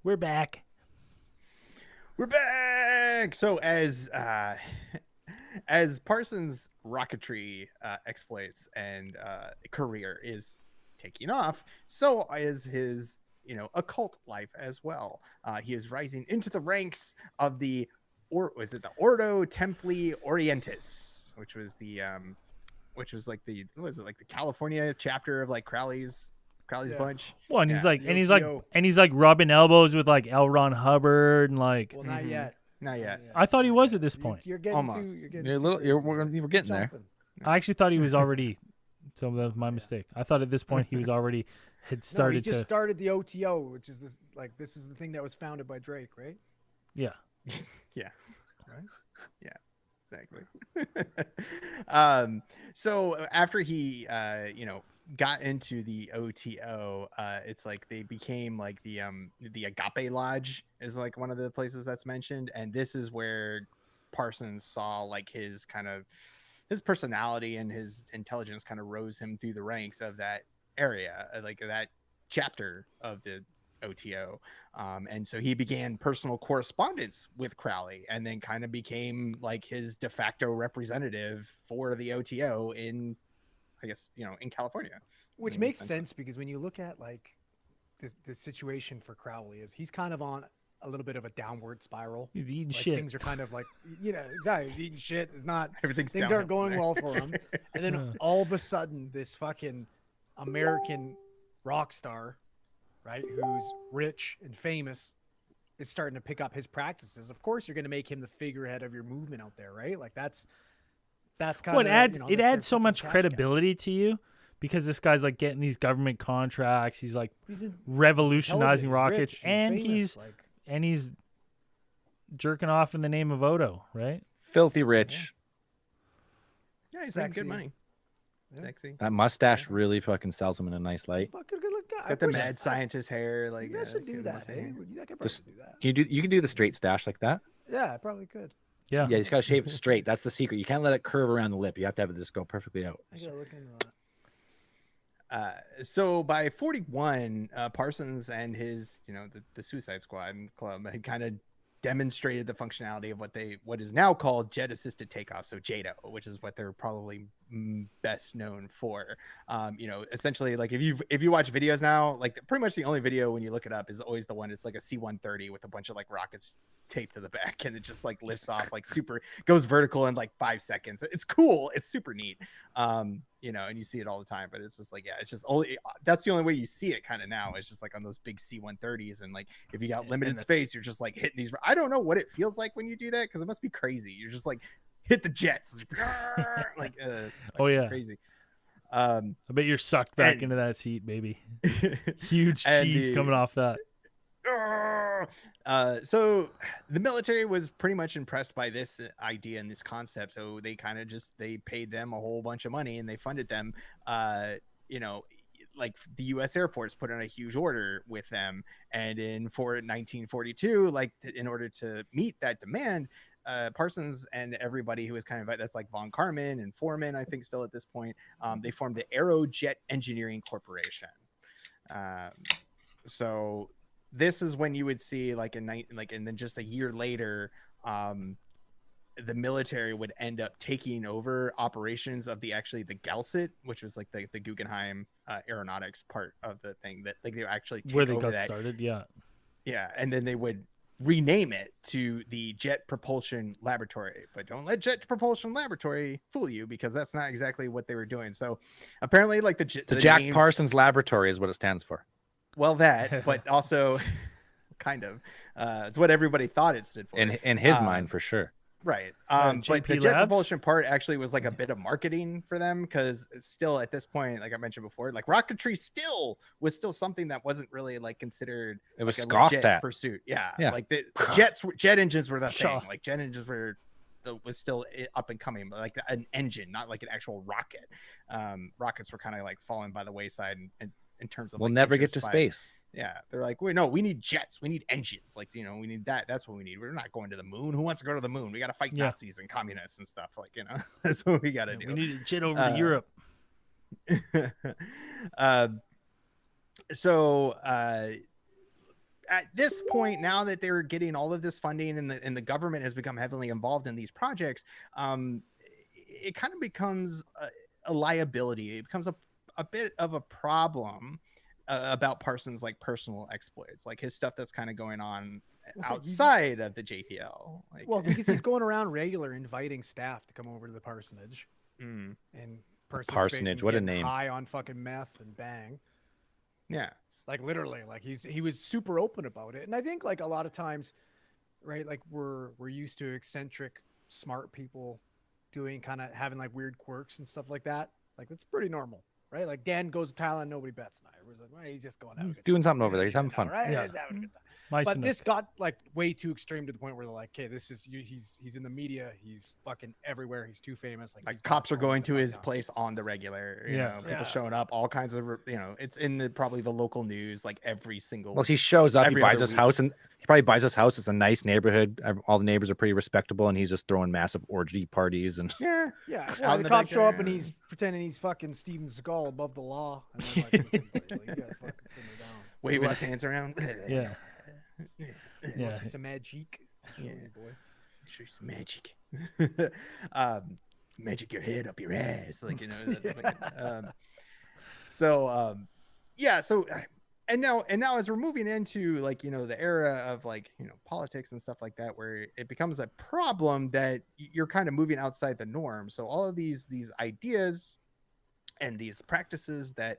We're back. We're back. So as Parsons' rocketry exploits and career is taking off, so is his occult life as well. He is rising into the ranks of the Ordo Templi Orientis, which was like the California chapter of like Crowley's bunch. Well, and OTO. he's like rubbing elbows with like L. Ron Hubbard and like. Well, not yet. Not yet. I thought he was at this point. You're getting Almost. too. You're getting You're a too little. crazy. We're getting there. Jumping. I actually thought he was already. So that was my mistake. I thought at this point he was already had started no, he just to. started the OTO, which is this is the thing that was founded by Drake, right? Yeah. Yeah. Right. Exactly. So after he got into the OTO, it's like they became like the Agape Lodge is like one of the places that's mentioned, and this is where Parsons saw like his personality and his intelligence kind of rose him through the ranks of that area, like that chapter of the OTO. And so he began personal correspondence with Crowley and then kind of became like his de facto representative for the OTO in, I guess, in California. Which makes sense because when you look at like the situation for Crowley is he's kind of on a little bit of a downward spiral. He's eating Like, shit. things are kind of like, exactly. He's eating shit. It's not, Everything's things downhill aren't going from well for him. And then all of a sudden, this fucking American rock star, right, who's rich and famous, is starting to pick up his practices. Of course, you're going to make him the figurehead of your movement out there, right? Like that's kind Well, of it adds so much credibility to you because this guy's like getting these government contracts. He's like revolutionizing rockets, and he's jerking off in the name of Odo, right? Filthy rich. Yeah, he's making good Sexy. money. Yeah. Sexy. That mustache really fucking sells him in a nice light. Fucking good look guy. He's got the mad scientist hair. Like, You guys should do good that. mustache Hey, hair. I could probably do that. You can do the straight stash like that. Yeah, I probably could. Yeah. Yeah, you just gotta shave it straight. That's the secret. You can't let it curve around the lip. You have to have it just go perfectly out. I gotta look into that. So by 41, Parsons and his, the Suicide Squad club had kind of demonstrated the functionality of what is now called jet assisted takeoff. So JATO, which is what they're probably best known for. Essentially, like if you watch videos now, like pretty much the only video when you look it up is always the one. It's like a C-130 with a bunch of like rockets taped to the back, and it just like lifts off like goes vertical in like 5 seconds. It's cool. It's super neat. And you see it all the time, but it's just like, it's just that's the only way you see it kind of now. It's just like on those big C-130s, and like if you got limited space, you're just like hitting these. I don't know what it feels like when you do that because it must be crazy. You're just like hit the jets like oh yeah, crazy. I bet you're sucked back into that seat, baby. Huge cheese coming off that. So the military was pretty much impressed by this idea and this concept, so they kind of they paid them a whole bunch of money and they funded them. Like the U.S. Air Force put in a huge order with them, and for 1942, like in order to meet that demand, Parsons and everybody who was kind of that's like Von Karman and Foreman, I think still at this point, they formed the Aerojet Engineering Corporation. So this is when you would see and then just a year later, the military would end up taking over operations of the Galset, which was like the Guggenheim aeronautics part of the thing that like they actually take where they over got started. Yeah, and then they would rename it to the Jet Propulsion Laboratory. But don't let Jet Propulsion Laboratory fool you, because that's not exactly what they were doing. So apparently, like the Jack Parsons Laboratory is what it stands for. Well, that, but also kind of it's what everybody thought it stood for In his mind, for sure. Right. But the jet Labs? propulsion part actually was like a bit of marketing for them, because still at this point, like I mentioned before, like rocketry was still something that wasn't really like considered. It was like scoffed legit at. pursuit. Yeah. Yeah. Like the jet engines were the thing. Like jet engines was still up and coming, but like an engine, not like an actual rocket. Rockets were kind of like falling by the wayside in terms of We'll like, never get interest to by- space. Yeah, they're like, we need jets, we need engines, like we need that. That's what we need. We're not going to the moon. Who wants to go to the moon? We got to fight Nazis and communists and stuff. Like that's what we got to do. We need a jet over to Europe. So at this point, now that they're getting all of this funding and the government has become heavily involved in these projects, it kind of becomes a liability. It becomes a bit of a problem about Parsons' like personal exploits, like his stuff that's kind of going on outside of the JPL. Like, Well, because he's going around regular inviting staff to come over to the parsonage mm, and participate Parsonage, and what a get name. high on fucking meth and bang. yeah, Like literally, like he was super open about it. And I think like a lot of times, right, like we're used to eccentric, smart people doing kind of having like weird quirks and stuff like that. Like that's pretty normal, right? Like Dan goes to Thailand, nobody bets tonight. Everyone's like, well, he's just going out. He's doing something over there. He's having fun. Right? Yeah. He's having a good time. Nice But enough. this got like way too extreme to the point where they're like, okay, this is he's in the media, he's fucking everywhere, he's too famous. Like like he's gotta cops are tone going the to fuck his down. place on the regular. You Yeah. know, people Yeah. showing up, all kinds of, you know, it's in the probably the local news, like every single. Well, he shows up, he Every buys other his week. house, and he probably buys his house. It's a nice neighborhood. All the neighbors are pretty respectable, and he's just throwing massive orgy parties. And yeah, Yeah, Out well, in the the cops show up and backyard. he's pretending he's fucking Steven Seagal above the law, and they're like, "Listen, buddy, like, you gotta fucking simmer down. waving his hands around. Yeah. You Yeah. wanna see some magic? Show Yeah. me, boy. Show you some magic. Magic your head up your ass, like, you know. Yeah. So, and now as we're moving into like, you know, the era of like, you know, politics and stuff like that, where it becomes a problem that you're kind of moving outside the norm. So all of these ideas and these practices that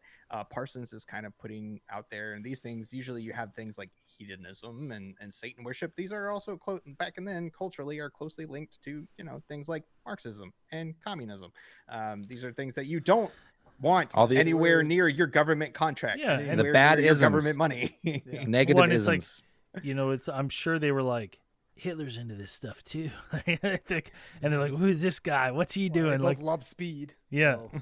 Parsons is kind of putting out there, and these things, usually you have things like hedonism and Satan worship. These are also back and then culturally are closely linked to, you know, things like Marxism and communism. These are things that you don't want All the anywhere near words. your government contract. Yeah, and the anywhere bad near your isms. government money. Yeah. negative Well, and it's like, isms. you know, it's I'm sure they were like, Hitler's into this stuff too. I think, and they're like, who's this guy? What's he Well, they doing? both Like, love speed. Yeah. So,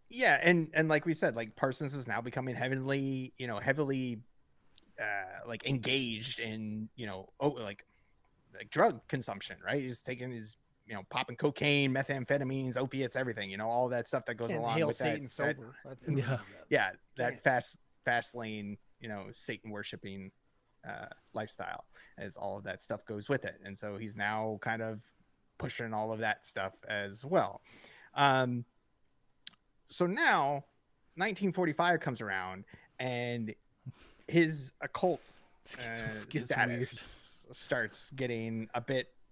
Yeah, and like we said, like Parsons is now becoming heavily like engaged in, you know, like drug consumption, right? He's taking his, you know, popping cocaine, methamphetamines, opiates, everything, you know, all that stuff that goes can't along hail with Satan that, sober. That's Yeah. yeah, that Can't. fast lane, you know, Satan worshiping lifestyle, as all of that stuff goes with it. And so he's now kind of pushing all of that stuff as well. So now 1945 comes around, and his occult Gets status starts getting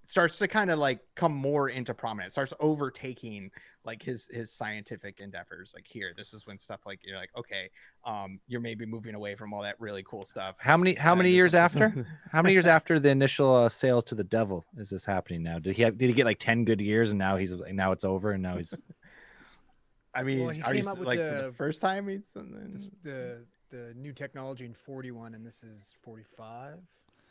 starts to kind of like come more into prominence, starts overtaking like his scientific endeavors. Like here, this is when stuff like, you're like, okay, you're maybe moving away from all that really cool stuff. How many this years is- after? How many years after the initial sale to the devil is this happening now? Did he get like 10 good years, and now it's over, and now he's I mean, Well, he are you came up with like for the- the first time he's the new technology in 41, and this is 45.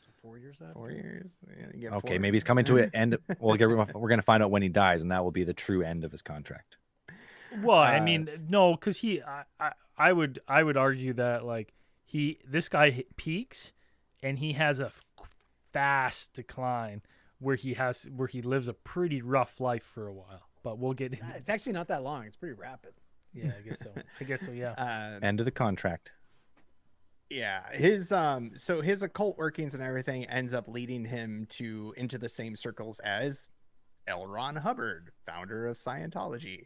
So 4 years after. 4 years? Yeah, you get okay? 4. Maybe he's coming to an end. We're gonna find out when he dies, and that will be the true end of his contract. well, I Uh, mean, no, because I would argue that like this guy peaks, and he has a fast decline where he lives a pretty rough life for a while. But we'll get into It's actually not that long. It's pretty rapid. Yeah, I guess so. I guess so. Yeah. End of the contract. Yeah, his so his occult workings and everything ends up leading him into the same circles as L. Ron Hubbard, founder of Scientology.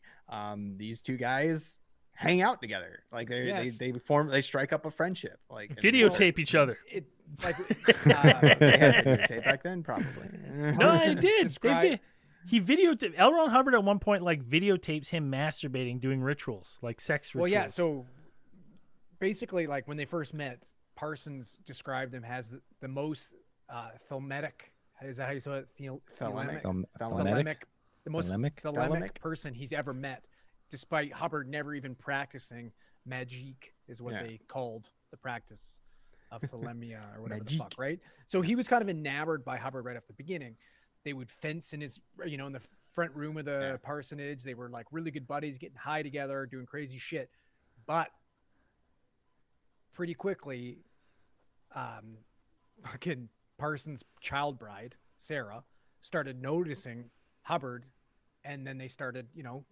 These two guys hang out together, like Yes. they strike up a friendship, like and- Videotape each other. It like They had videotape back then, probably. No, I Parsons did. described- He videotaped. L. Ron Hubbard at one point like videotapes him masturbating, doing rituals like sex rituals. Well, yeah. So basically, like when they first met, Parsons described him as the most thelemic. Is that how you say it? Thelemic. Thelemic? The most Thelemic? thelemic person he's ever met, despite Hubbard never even practicing magic, is what Yeah. they called the practice of thelemia or whatever the Magique. fuck, right? So he was kind of enamored by Hubbard right off the beginning. They would fence in his, in the front room of the Yeah. parsonage. They were like really good buddies, getting high together, doing crazy shit. But pretty quickly, fucking Parsons' child bride, Sarah, started noticing Hubbard, and then they started,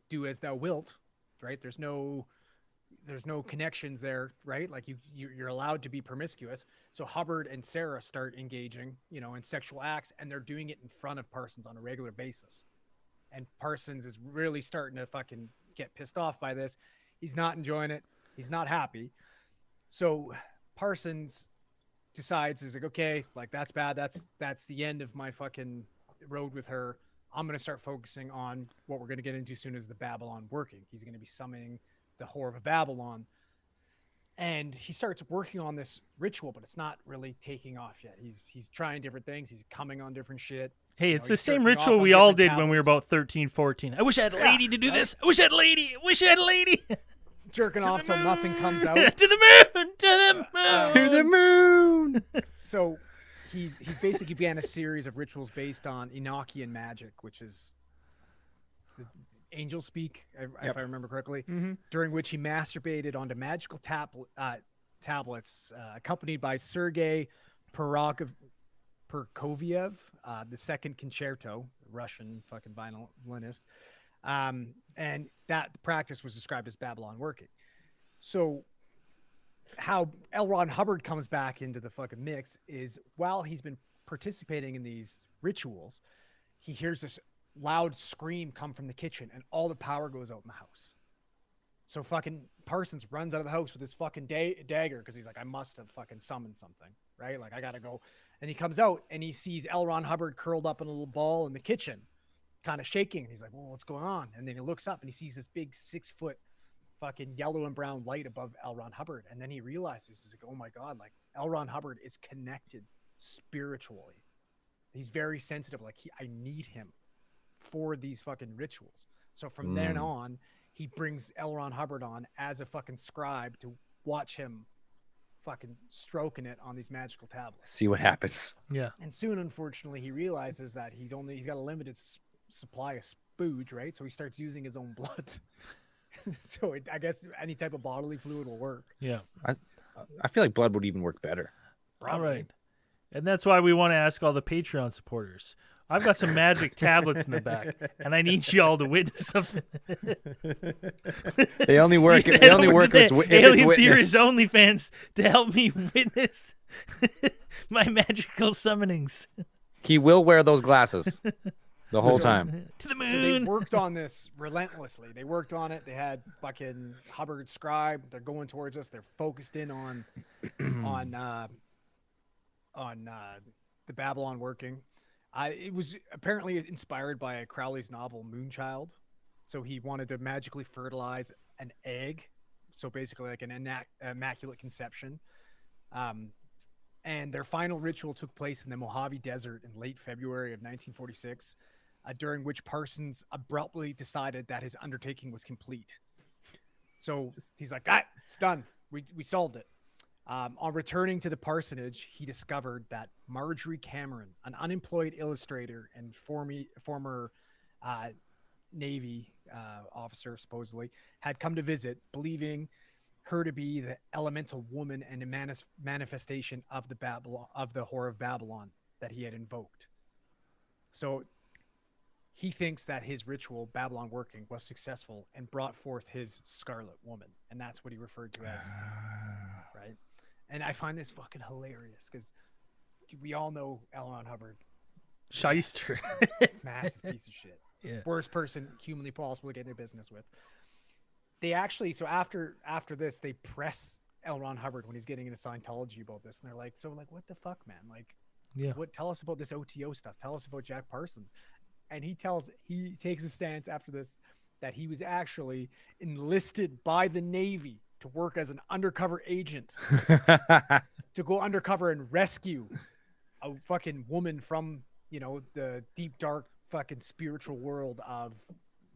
do as thou wilt, right? There's no there's no connections there, right? Like you're allowed to be promiscuous. So Hubbard and Sarah start engaging, you know, in sexual acts, and they're doing it in front of Parsons on a regular basis. And Parsons is really starting to fucking get pissed off by this. He's not enjoying it. He's not happy. So Parsons decides, he's like, okay, like that's bad. That's the end of my fucking road with her. I'm going to start focusing on what we're going to get into soon as the Babylon working. He's going to be summoning the Whore of Babylon. And he starts working on this ritual, but it's not really taking off yet. He's trying different things. He's coming on different shit. Hey, You it's know, the he's same jerking off ritual on we all different did when we were tablets. about 13, 14. I wish I had a Yeah, lady to do right? this. I wish I had a lady. I wish I had a lady. Jerking To off the till nothing comes out. To the moon. To the moon. To the moon. So he's basically began a series of rituals based on Enochian magic, which is the angel speak, if I remember correctly, during which he masturbated onto magical tablets, accompanied by Sergei Prokofiev, the second concerto, Russian fucking violinist. And that practice was described as Babylon working. So how L. Ron Hubbard comes back into the fucking mix is while he's been participating in these rituals, he hears this loud scream come from the kitchen and all the power goes out in the house. So fucking Parsons runs out of the house with his fucking dagger because he's like, I must have fucking summoned something, right? Like I gotta go. And he comes out and he sees L. Ron Hubbard curled up in a little ball in the kitchen, kind of shaking. And he's like, well, what's going on? And then he looks up and he sees this big 6-foot fucking yellow and brown light above L. Ron Hubbard. And then he realizes, he's like, oh my God, like L. Ron Hubbard is connected spiritually. He's very sensitive. Like I need him for these fucking rituals. So from then on, he brings L. Ron Hubbard on as a fucking scribe to watch him fucking stroking it on these magical tablets. See what happens. Yeah. And soon, unfortunately, he realizes that he's got a limited supply of spooge, right? So he starts using his own blood. So I guess any type of bodily fluid will work. Yeah. I feel like blood would even work better. All right. And that's why we want to ask all the Patreon supporters. I've got some magic tablets in the back, and I need y'all to witness something. They only work. They only work if it's Alien witnessed. Theorist OnlyFans to help me witness my magical summonings He will wear those glasses the whole So- time. to the So they moon. worked on this relentlessly. They worked on it. They had fucking Hubbard scribe. They're going towards us. They're focused in on the Babylon working. It was apparently inspired by Crowley's novel Moonchild. So he wanted to magically fertilize an egg. So basically like an immaculate conception. And their final ritual took place in the Mojave Desert in late February of 1946, during which Parsons abruptly decided that his undertaking was complete. So he's like, it's done. We solved it. On returning to the parsonage, he discovered that Marjorie Cameron, an unemployed illustrator and former Navy officer, supposedly, had come to visit, believing her to be the elemental woman and a manifestation of the Whore of Babylon that he had invoked. So he thinks that his ritual, Babylon working, was successful and brought forth his Scarlet Woman, and that's what he referred to as, right? And I find this fucking hilarious because we all know L. Ron Hubbard, Shyster. massive piece of shit. Yeah. Worst person humanly possible to get into business with. They actually, so after this, they press L. Ron Hubbard when he's getting into Scientology about this. And they're like, so like, what the fuck, man? Like, Yeah. tell us about this OTO stuff. Tell us about Jack Parsons. And he takes a stance after this that he was actually enlisted by the Navy to work as an undercover agent to go undercover and rescue a fucking woman from, the deep, dark fucking spiritual world of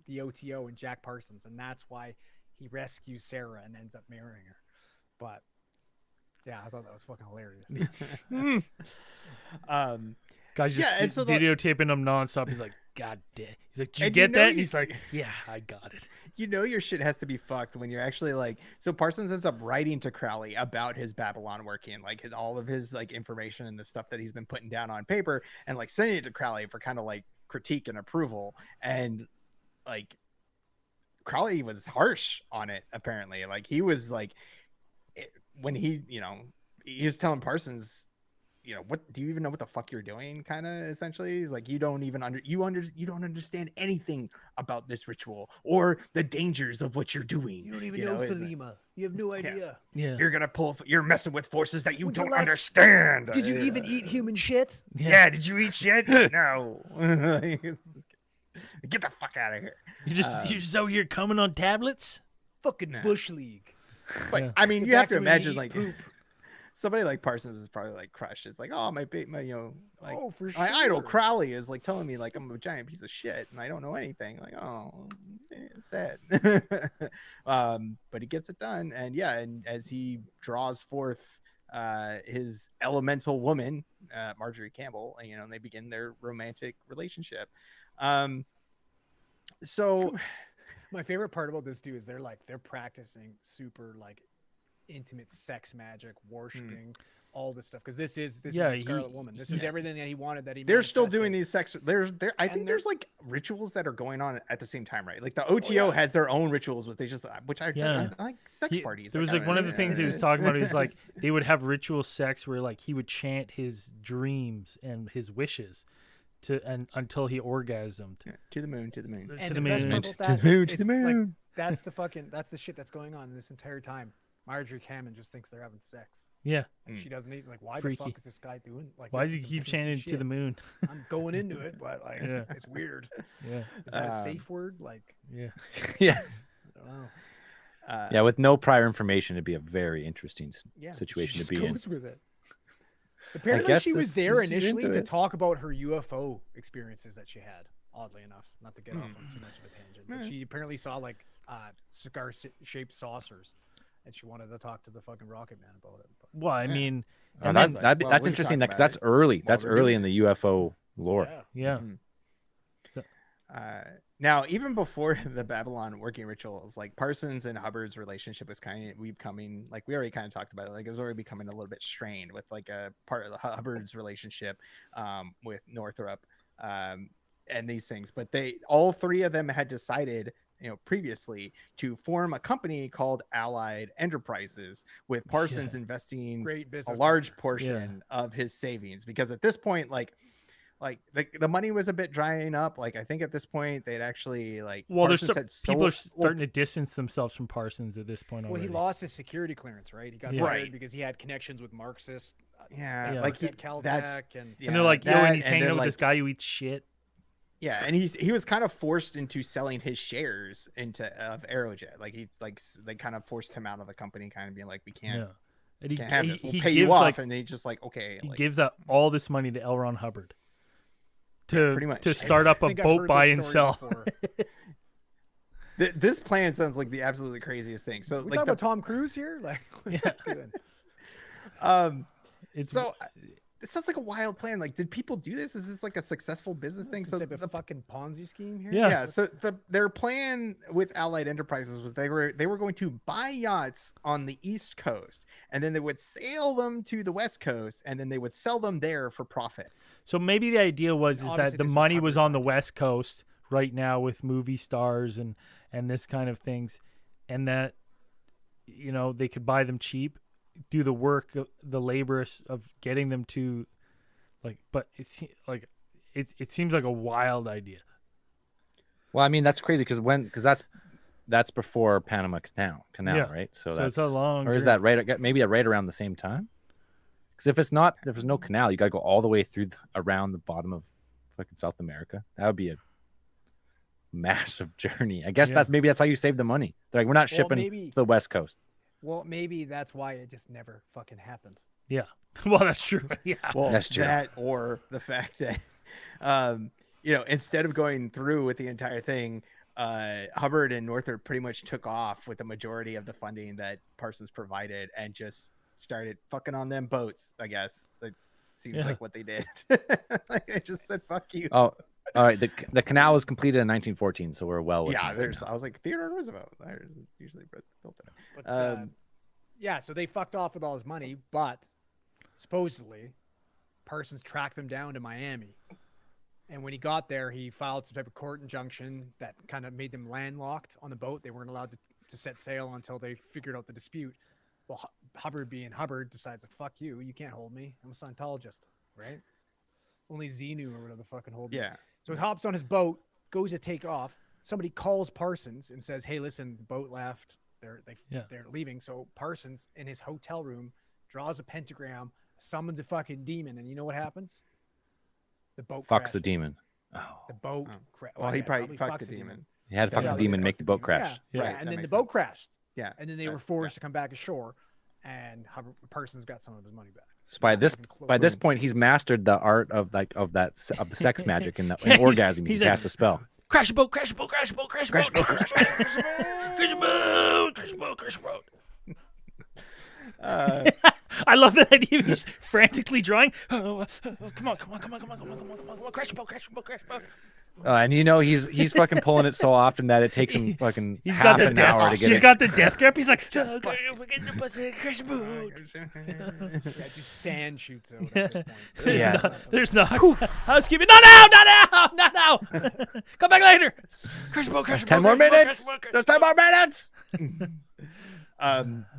the OTO and Jack Parsons. And that's why he rescues Sarah and ends up marrying her. But yeah, I thought that was fucking hilarious. Guy's just Yeah, and so videotaping him nonstop. He's like, God damn. He's like, did you And get that? And he's like, yeah, I got it. You know your shit has to be fucked when you're actually like. So Parsons ends up writing to Crowley about his Babylon working, like all of his like information and the stuff that he's been putting down on paper, and like sending it to Crowley for kind of like critique and approval. And like Crowley was harsh on it. Apparently, like he was like, when he was telling Parsons, what do you even know what the fuck you're doing? Kind of essentially, he's like, you don't understand anything about this ritual or the dangers of what you're doing. You don't even know Thelema. You have no idea. Yeah. You're messing with forces that you don't understand. Did you even eat human shit? Yeah. Did you eat shit? No. Get the fuck out of here. You're just out here coming on tablets. Fucking Bush League. But I mean, you have to imagine like poop. somebody like Parsons is probably like crushed. It's like, oh, my for my idol sure. Crowley is like telling me like I'm a giant piece of shit and I don't know anything. Like, oh, it's sad. But he gets it done, and and as he draws forth his elemental woman, Marjorie Campbell, and they begin their romantic relationship. So my favorite part about this too is they're practicing super like intimate sex magic, worshiping all this stuff, because this is a Scarlet Woman. This is everything that he wanted. That he they're still manifested. doing these sex. I think there's like rituals that are going on at the same time, right? Like the OTO has their own rituals, which I like sex parties. There was like one of the things he was talking about. He was like they would have ritual sex where like he would chant his dreams and his wishes until he orgasmed. To the moon, to the moon, And to the the best moon, part to about the moon, that to the is, like, moon. that's the shit that's going on this entire time. Marjorie Cameron just thinks they're having sex. Yeah. She doesn't even why Freaky. the fuck is this guy doing? Like, Why this does he is keep some chanting freaky to the shit. moon? I'm going into it, but like it's weird. Yeah. Is that a safe word? Like, Yeah. Yeah. I don't know. Yeah. With no prior information, it'd be a very interesting Yeah, situation she to just be in. goes with it. Apparently, guess she was this- there she's initially into to it. talk about her UFO experiences that she had. Oddly enough, not to get off on too much of a tangent, but she apparently saw like cigar-shaped saucers, and she wanted to talk to the fucking Rocket Man about it. But, Well, I mean, Oh, and that's then- well, that's we can interesting talk because about that's it early. while That's we're early doing in the UFO lore. yeah. yeah. Now, even before the Babylon working rituals, like Parsons and Hubbard's relationship was kind of becoming, like we already kind of talked about it, like it was already becoming a little bit strained with like a part of the Hubbard's relationship with Northrop and these things. But all three of them had decided, previously to form a company called Allied Enterprises, with Parsons investing Great a business. large portion of his savings, because at this point, like the money was a bit drying up. Like I think at this point they'd actually Parsons had people are starting to distance themselves from Parsons at this point Well, already. he lost his security clearance, right? He got Yeah. fired Right. because he had connections with Marxists. Yeah. like at Caltech, and and they're like, yo, and he's hanging then, out with like, this guy who eats shit. Yeah, and he was kind of forced into selling his shares of Aerojet. Like they kind of forced him out of the company, kind of being like, we can't, And can't have this. We'll he pay gives you off, like, and they just like, okay, he like, gives that all this money to L. Ron Hubbard to pretty much. to start up I a think I've boat heard buy this and story sell. before. This plan sounds like the absolutely craziest thing. So We're like talking about Tom Cruise here, like, what are you doing? It's so it sounds like a wild plan. Like, did people do this? Is this like a successful business thing? Some So type of fucking Ponzi scheme here. Yeah. So their plan with Allied Enterprises was they were going to buy yachts on the East Coast, and then they would sail them to the West Coast, and then they would sell them there for profit. So maybe the idea was is Obviously that the this was money was Hubbard's on the idea. West Coast right now with movie stars and this kind of things, and that they could buy them cheap, do the work, the labor of getting them to, but it seems like a wild idea. Well, I mean that's crazy because that's before Panama Canal, Yeah. right? So it's that's a long. or is journey. that right? Maybe right around the same time. Because if there's no canal, you got to go all the way through around the bottom of fucking South America. That would be a massive journey. I guess Yeah. that's how you save the money. They're like, we're not Well, shipping maybe- to the West Coast. Well, maybe that's why it just never fucking happened. Yeah. Well, that's true. Yeah. Well, That's true. that or the fact that, instead of going through with the entire thing, Hubbard and Northrop pretty much took off with the majority of the funding that Parsons provided and just started fucking on them boats. I guess that seems like what they did. Like I just said, "Fuck you." Oh, all right. The canal was completed in 1914, so we're well within Yeah, it now. I was like Theodore Roosevelt. There's usually built it. But yeah, so they fucked off with all his money, but supposedly Parsons tracked them down to Miami And when he got there, he filed some type of court injunction that kind of made them landlocked on the boat. They weren't allowed to set sail until they figured out the dispute. Well, Hubbard being Hubbard decides, like, fuck you. You can't hold me. I'm a Scientologist, right? Only Xenu or whatever the fucking hold me. Yeah. So he hops on his boat, goes to take off. Somebody calls Parsons and says, hey, listen, the boat left. They're leaving. So Parsons, in his hotel room, draws a pentagram, summons a fucking demon. And you know what happens? The boat Fucks crashes. the demon. Oh. The boat Well, he yeah, probably fucked fucks the demon. He had to fuck Yeah, the they demon, fucked make the boat crash. Yeah, Right, and that then the makes boat sense. crashed. Yeah. And then they were forced to come back ashore, and Parsons got some of his money back. So by this point, he's mastered the art of the sex magic and Yeah, orgasm. He he's cast a spell. Crash the boat, crash the boat, crash the boat, crash the boat, crash the boat, crash the boat, crash the boat, crash the boat. I love that idea. He's frantically drawing. Come on, crash the boat, crash the boat, crash the boat. And he's fucking pulling it so often that it takes him fucking He's half got the an death. hour to get He's it. got the death grip. He's like, Just "Oh, busted. forget the pussy, crash the boat." Yeah, just sand shoots out at this point. Yeah. There's no housekeeping. Not now. Come back later. Crash the boat, crash the boat. 10 more crash the boat, minutes. crash the boat, There's crash 10 more minutes.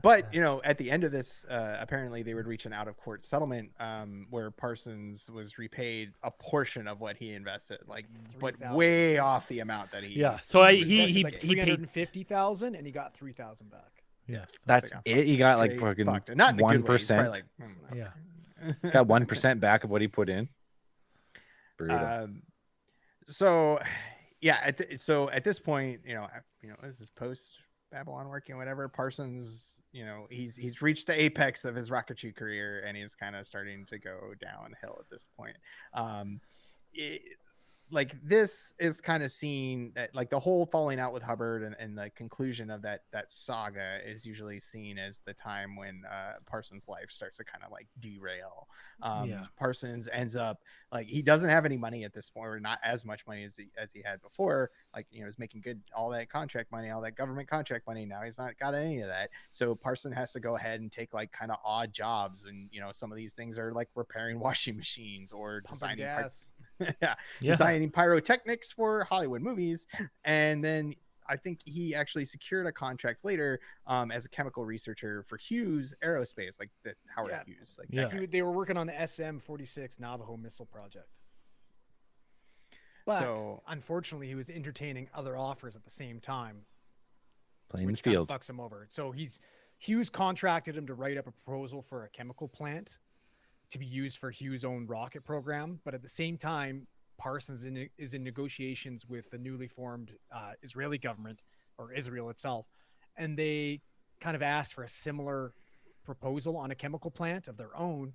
But at the end of this, apparently they would reach an out-of-court settlement where Parsons was repaid a portion of what he invested, but 3,000. way off the amount that he. Yeah. So he invested like paid. 350,000, and he got 3,000 back. Yeah. That's it. He got like Straight fucking fucked. Not in the good way, he's probably 1%. like, Yeah. Got 1% back of what he put in. Brutal. So yeah, so at this point, this is post Babylon working, whatever. Parsons, he's reached the apex of his rocketry career, and he's kind of starting to go downhill at this point. This is kind of seen like the whole falling out with Hubbard and the conclusion of that saga is usually seen as the time when Parsons' life starts to kind of like derail. Parsons ends up like he doesn't have any money at this point, or not as much money as he had before. Like he's making good all that contract money, all that government contract money. Now he's not got any of that. So Parsons has to go ahead and take like kind of odd jobs, and some of these things are like repairing washing machines or Pumping designing gas. designing pyrotechnics for Hollywood movies. And then I think he actually secured a contract later as a chemical researcher for Hughes Aerospace, like that Howard Hughes. Like that guy. They were working on the SM-46 Navajo missile project. But unfortunately, he was entertaining other offers at the same time, Playing the which kind of field. fucks him over. So Hughes contracted him to write up a proposal for a chemical plant to be used for Hughes' own rocket program. But at the same time, Parsons is in negotiations with the newly formed Israeli government, or Israel itself. And they kind of asked for a similar proposal on a chemical plant of their own.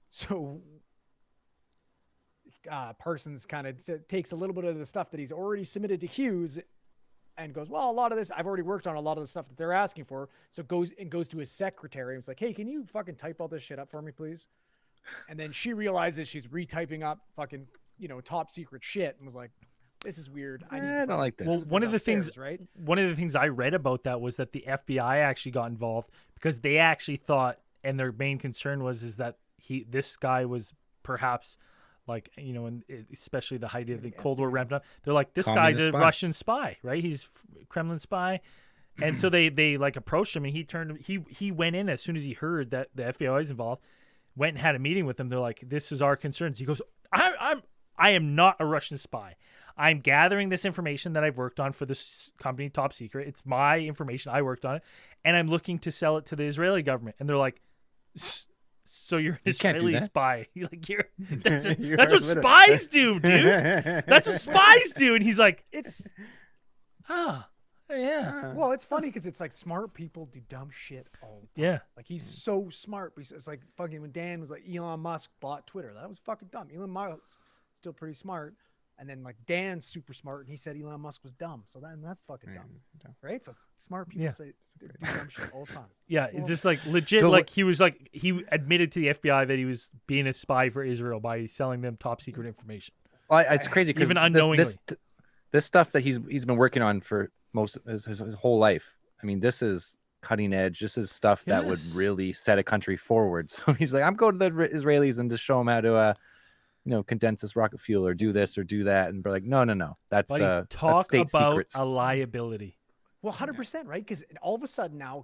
So Parsons kind of takes a little bit of the stuff that he's already submitted to Hughes and goes, well, a lot of this, I've already worked on a lot of the stuff that they're asking for. So goes to his secretary and it's like, hey, can you fucking type all this shit up for me, please? And then she realizes she's retyping up fucking, top secret shit and was like, this is weird. I don't like this. Well, one of the things I read about that was that the FBI actually got involved because they actually thought, and their main concern is that this guy was perhaps like, and especially the height of the Cold War ramped up. They're like, this guy's a Russian spy, right? He's Kremlin spy. And so they like approached him, and he went in as soon as he heard that the FBI was involved, went and had a meeting with them. They're like, this is our concerns. He goes, I am not a Russian spy. I'm gathering this information that I've worked on for this company, Top Secret. It's my information. I worked on it, and I'm looking to sell it to the Israeli government. And they're like, so you're an Israeli spy? That's what spies do, dude. That's what spies do. And he's like, yeah. Well, it's funny because it's like smart people do dumb shit all the time. Yeah. Like he's so smart. But it's like fucking when Dan was like, Elon Musk bought Twitter. That was fucking dumb. Elon Musk still pretty smart. And then like Dan's super smart and he said Elon Musk was dumb. So that's fucking dumb. Right? So smart people say do dumb shit all the time. Yeah, it's just like legit. Like he admitted to the FBI that he was being a spy for Israel by selling them top secret information. Well, it's crazy because even unknowingly, this stuff that he's been working on for most of his whole life. I mean, this is cutting edge. This is stuff that would really set a country forward. So he's like, I'm going to the Israelis and just show them how to condense this rocket fuel or do this or do that, and we're like, no, that's Buddy, that's talk state about secrets. a liability. Well, 100%, right? Because all of a sudden now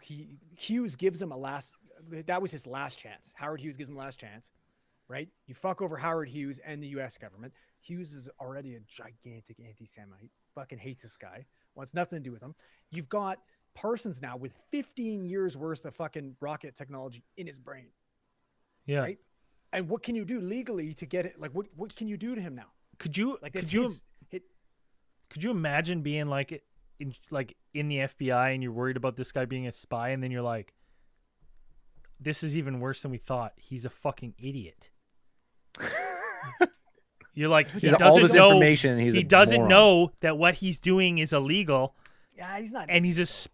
Hughes gives him that was his last chance. Howard Hughes gives him the last chance, right? You fuck over Howard Hughes and the U.S. government. Hughes is already a gigantic anti-Semite. Fucking hates this guy. Wants nothing to do with him. You've got Parsons now with 15 years worth of fucking rocket technology in his brain. Yeah. Right? And what can you do legally to get it? Like, what can you do to him now? Could you imagine being like in the FBI and you're worried about this guy being a spy, and then you're like, this is even worse than we thought. He's a fucking idiot. You're like, he doesn't all this know information. He doesn't know that what he's doing is illegal. Yeah, he's not. And he's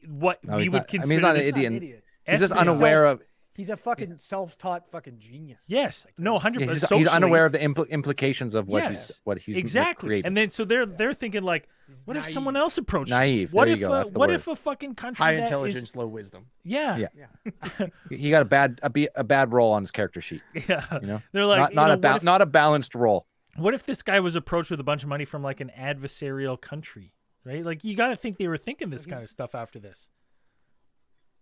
what No, we he's would not. I consider. mean, he's not an He's not an idiot. idiot. He's just Espionage. unaware of. He's a fucking self-taught fucking genius. Yes, no, 100%. He's socially. unaware of the implications of what Yes, he's exactly. created. And then so they're thinking like, He's what if naive. someone else approached? Naive. What There if you go. That's the what word. if a fucking country High that is- intelligence, low wisdom. Yeah, Yeah. He got a bad role on his character sheet. yeah. You know, They're like, not a balanced role. what if this guy was approached with a bunch of money from like an adversarial country, right? Like you got to think they were thinking this kind of stuff after this.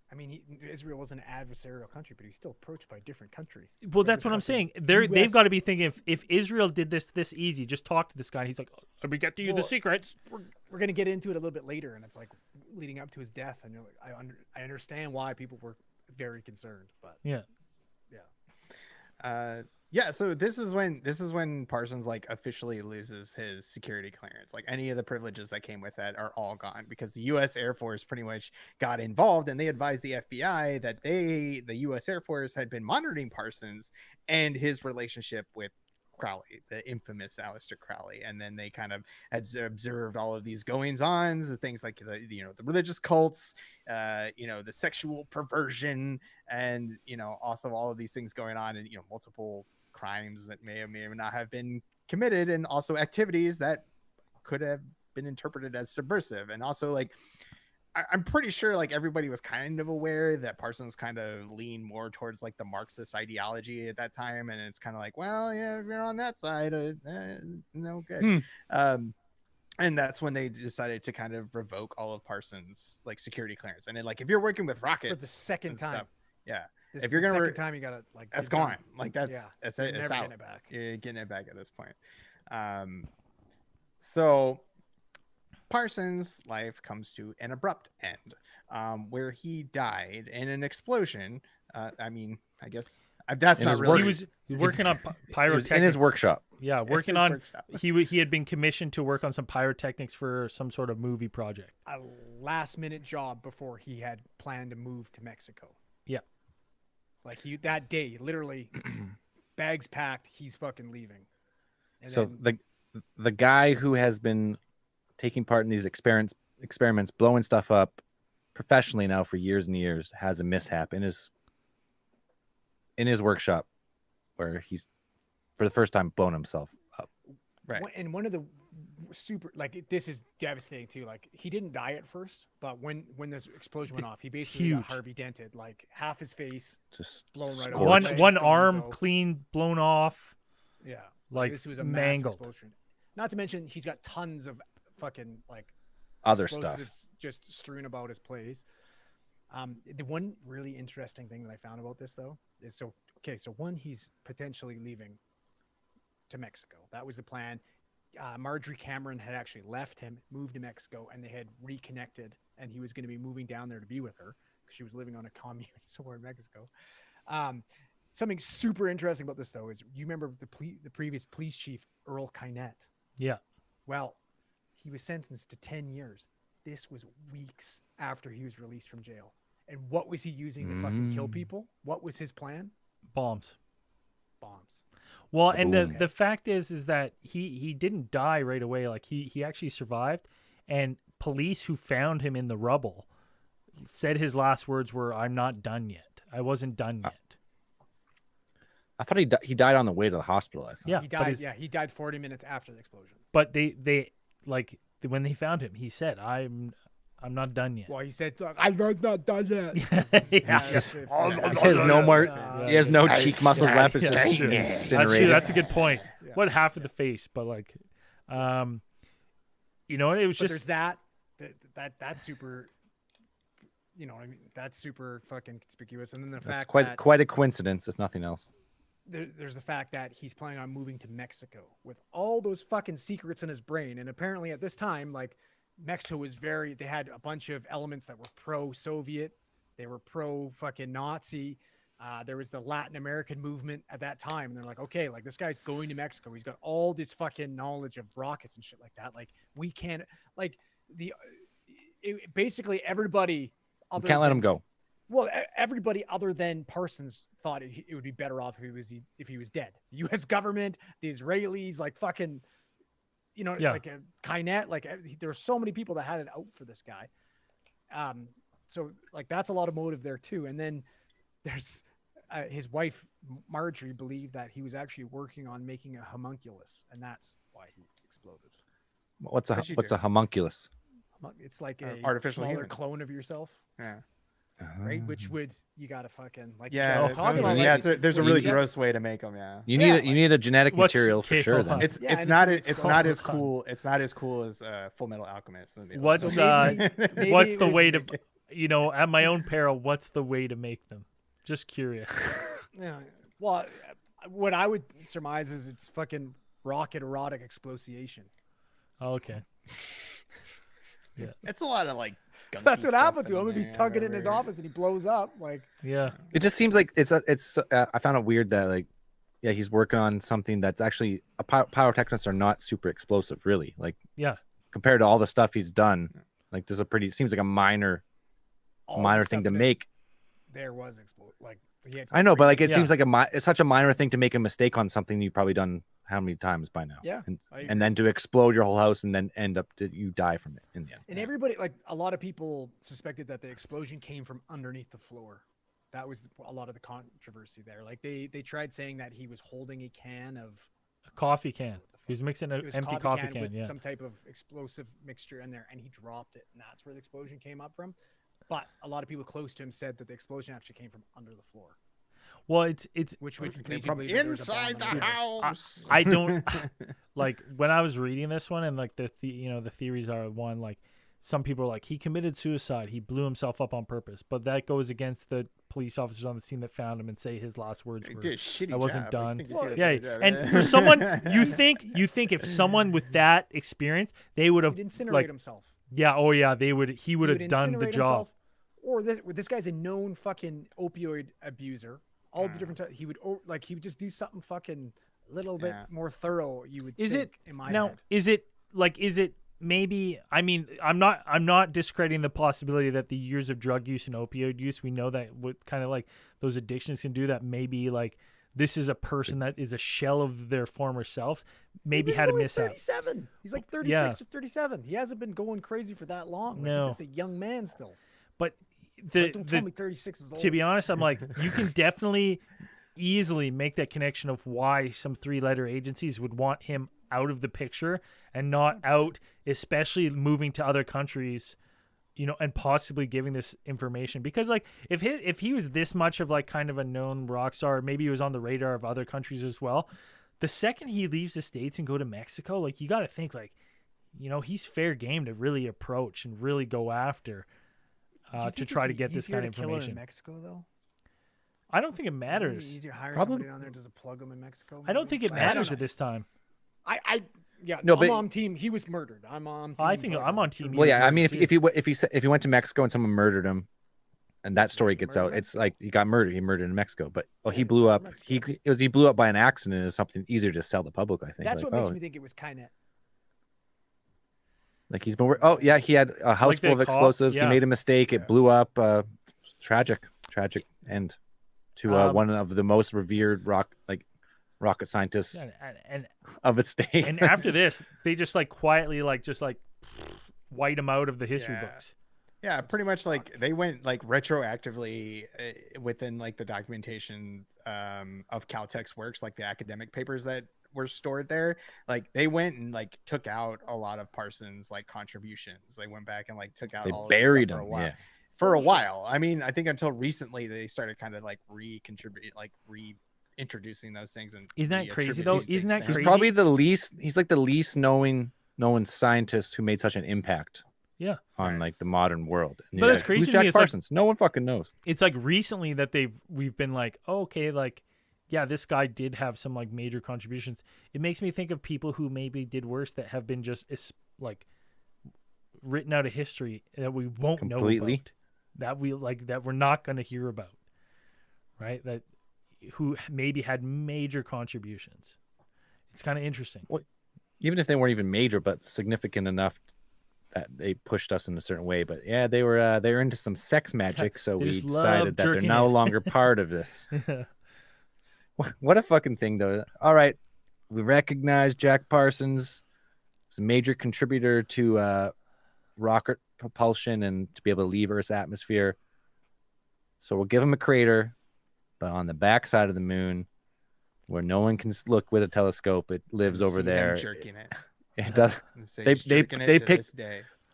I mean, Israel was an adversarial country, but he's still approached by a different country. Well, Like that's the what I'm fucking saying. They've US got to be thinking if Israel did this easy, just talk to this guy. And he's like, let me get to you the Well, secrets. We're gonna get into it a little bit later, and it's like leading up to his death, and you're like, I understand why people were very concerned, but Yeah. Yeah, so this is when Parsons like officially loses his security clearance. Like any of the privileges that came with that are all gone because the U.S. Air Force pretty much got involved, and they advised the FBI that the U.S. Air Force had been monitoring Parsons and his relationship with Crowley, the infamous Aleister Crowley, and then they kind of had observed all of these goings-ons, things like the religious cults, the sexual perversion, and also all of these things going on, and multiple crimes that may or may not have been committed, and also activities that could have been interpreted as subversive. And also, like, I'm pretty sure like everybody was kind of aware that Parsons kind of leaned more towards like the Marxist ideology at that time, and it's kind of like, well, yeah, if you're on that side, no good. And that's when they decided to kind of revoke all of Parsons' like security clearance. And then like if you're working with rockets for the second and time, stuff, yeah, this if you're is the gonna second time you gotta like that's you're done. gone. Like that's Yeah, that's you're it. It's never out. getting it back. You're getting it back at this point. So Parsons' life comes to an abrupt end, where he died in an explosion. I mean, I guess that's In not his really. He was working on It was pyrotechnics in his workshop. Yeah, working his on. workshop. He had been commissioned to work on some pyrotechnics for some sort of movie project. A last-minute job before he had planned to move to Mexico. Yeah. Like that day, literally, bags packed, he's fucking leaving. And So then, the guy who has been taking part in these experiments, blowing stuff up professionally now for years and years, has a mishap in his workshop where he's for the first time blown himself up. Right. and one of the super this is devastating too. Like he didn't die at first, but when this explosion went off, he basically got Huge. Harvey dented, like half his face Just blown right off. scorched. One Legs one gone, arm so- clean, blown off. Yeah, Like this was a massive mangled. explosion. Not to mention he's got tons of fucking like Other stuff. explosives just strewn about his place. The one really interesting thing that I found about this though is so one, he's potentially leaving to Mexico. That was the plan. Marjorie Cameron had actually left him, moved to Mexico, and they had reconnected, and he was going to be moving down there to be with her because she was living on a commune somewhere in Mexico. Something super interesting about this though is you remember the previous police chief, Earl Kynette. Yeah. Well, he was sentenced to 10 years. This was weeks after he was released from jail. And what was he using to fucking kill people? What was his plan? Bombs. Bombs. Well, and Boom. the fact is that he didn't die right away. Like he actually survived, and police who found him in the rubble said his last words were, "I'm not done yet. I wasn't done yet." I thought he died on the way to the hospital. I thought. Yeah, He but died. his- Yeah, he died 40 minutes after the explosion. But they like when they found him, he said, I'm not done yet. Well, he said, "I'm not done yet." Yeah. He has no more. Yeah. He has no cheek muscles left. It's Yeah, just sure. That's true. incinerated. That's a good point. Yeah. What half of the face, but like, you know, it was But just there's that's super. You know what I mean? That's super fucking conspicuous. And then the That's fact quite that quite a coincidence, if nothing else. there's the fact that he's planning on moving to Mexico with all those fucking secrets in his brain. And apparently at this time, like Mexico was they had a bunch of elements that were pro-Soviet. They were pro-fucking Nazi. There was the Latin American movement at that time. And they're like, okay, like this guy's going to Mexico. He's got all this fucking knowledge of rockets and shit like that. Like we can't, like basically everybody. You can't let him go. Well, everybody other than Parsons thought it would be better off if he was dead. The U.S. government, the Israelis, like fucking, you know, Yeah. like a Kynet, like there were so many people that had it out for this guy. So like that's a lot of motive there too. And then there's his wife Marjorie believed that he was actually working on making a homunculus, and that's why he exploded. What's Yes, you a do. homunculus? It's like a Artificial smaller human. clone of yourself, Yeah. right? Which would you gotta fucking like Yeah, talking there's- about yeah, like, there's a you really get- gross way to make them. Yeah, You Yeah, need a genetic What's material for sure. capable? Then it's Yeah, it's and not it's it's not as called- cool. It's not as cool as Full Metal Alchemist. What's So maybe what's the way to, there's- you know, at my own peril, what's the way to make them? Just curious. Yeah. Well, what I would surmise is it's fucking rocket erotic explosiation. Oh, okay. It's a lot of like. That's gunky what stuff happened to in him if he's there, I tugging it in his remember. office and he blows up. Like, Yeah. It just seems like it's I found it weird that like, yeah, he's working on something that's actually pyrotechnics are not super explosive, really. Like Yeah. compared to all the stuff he's done, like there's it seems like a minor all the thing stuff to in make. There was like he had I know, but like it Yeah. seems like it's such a minor thing to make a mistake on something you've probably done how many times by now? Yeah, and, I and then to explode your whole house and then end up that you die from it in the end. And everybody, like a lot of people suspected that the explosion came from underneath the floor. That was a lot of the controversy there. Like they tried saying that he was holding a can of A coffee can. He was mixing an it was empty coffee can. with Yeah. some type of explosive mixture in there, and he dropped it, and that's where the explosion came up from. But a lot of people close to him said that the explosion actually came from under the floor, Well, it's which would Came lead you to from believe that there was a bomb inside the under there. house. I don't like when I was reading this one and like the theories are one like some people are like he committed suicide, he blew himself up on purpose, but that goes against the police officers on the scene that found him and say his last words He were did a shitty I wasn't job. done. Like, you did a yeah, good job. and for someone you think if someone with that experience they would have He'd incinerate like himself. yeah oh yeah he would have done the incinerate job. himself, or this guy's a known fucking opioid abuser. All the different he would just do something fucking a little bit Yeah. more thorough. You would Is think, it in my now? head. Is it maybe? I mean, I'm not discrediting the possibility that the years of drug use and opioid use, we know that what kind of like those addictions can do. That maybe like this is a person that is a shell of their former selves. Maybe He's had a only mishap. 37. He's like 36 Yeah. or 37. He hasn't been going crazy for that long. Like, No. he's a young man still. But Like, don't tell me 36 is old. to be honest, I'm like you can definitely easily make that connection of why some 3-letter agencies would want him out of the picture and not out, especially moving to other countries, you know, and possibly giving this information. Because like if he was this much of like kind of a known rock star, maybe he was on the radar of other countries as well. The second he leaves the States and go to Mexico, like you got to think like, you know, he's fair game to really approach and really go after Do you to think try it'd to be get this easier kind of to kill him information. in Mexico, though? I don't think it Wouldn't it matters. be easier to hire Probably- somebody down there just to plug him in Mexico. I don't maybe? think it I don't matters know. at this time. Yeah, No, I'm but- on team. He was murdered. I'm on. Team I think I'm on team. Well, yeah, I Murdered mean, if too. if he went to Mexico and someone murdered him, and that story gets Murder out, in it's like he got murdered. He murdered in Mexico, but he Yeah, blew up. Mexico. He blew up by an accident. Is something easier to sell the public. I think That's like, what makes oh, me think it was Kynet. like he's been. Oh yeah, he had a house the full of cop, explosives. yeah. He made a mistake. It blew up. Tragic end to one of the most revered rocket scientists and of its day. and after this, they just like quietly just white him out of the history Yeah. books. Yeah, pretty much like they went like retroactively within like the documentation of Caltech's works, like the academic papers that were stored there, like they went and like took out a lot of Parsons like contributions. They went back and like took out They all of this buried stuff for a them. while. Yeah. For a while. I mean, I think until recently they started kind of like reintroducing those things. And Isn't that crazy though? Isn't that He's crazy? probably the least. He's like the least known scientist who made such an impact. Yeah. On like the modern world. And But you're it's like, crazy who's to me, Jack it's like- Parsons? No one fucking knows. It's like recently that we've been like, oh, okay, like, yeah, this guy did have some like major contributions. It makes me think of people who maybe did worse that have been just like written out of history that we won't know Completely. about, that we're not going to hear about, right? That who maybe had major contributions. It's kind of interesting. Well, even if they weren't even major, but significant enough that they pushed us in a certain way. But yeah, they were into some sex magic, so They we just decided love that they're jerking no it. longer part of this. What a fucking thing, though. All right, we recognize Jack Parsons as a major contributor to rocket propulsion and to be able to leave Earth's atmosphere. So we'll give him a crater, but on the backside of the moon, where no one can look with a telescope, it lives over there. Jerking it. It does.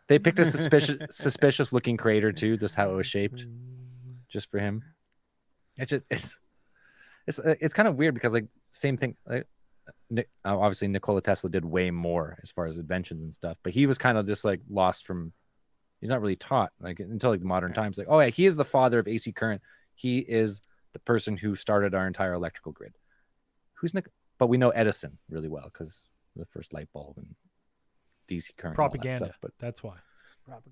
They picked a suspicious looking crater too, just how it was shaped, just for him. It's kind of weird because like same thing. Like, obviously Nikola Tesla did way more as far as inventions and stuff, but he was kind of just like lost from. He's not really taught like until like the modern times. Like, oh yeah, he is the father of AC current. He is the person who started our entire electrical grid. Who's Nick? But we know Edison really well because the first light bulb and DC current, and all that Propaganda. stuff, but That's why.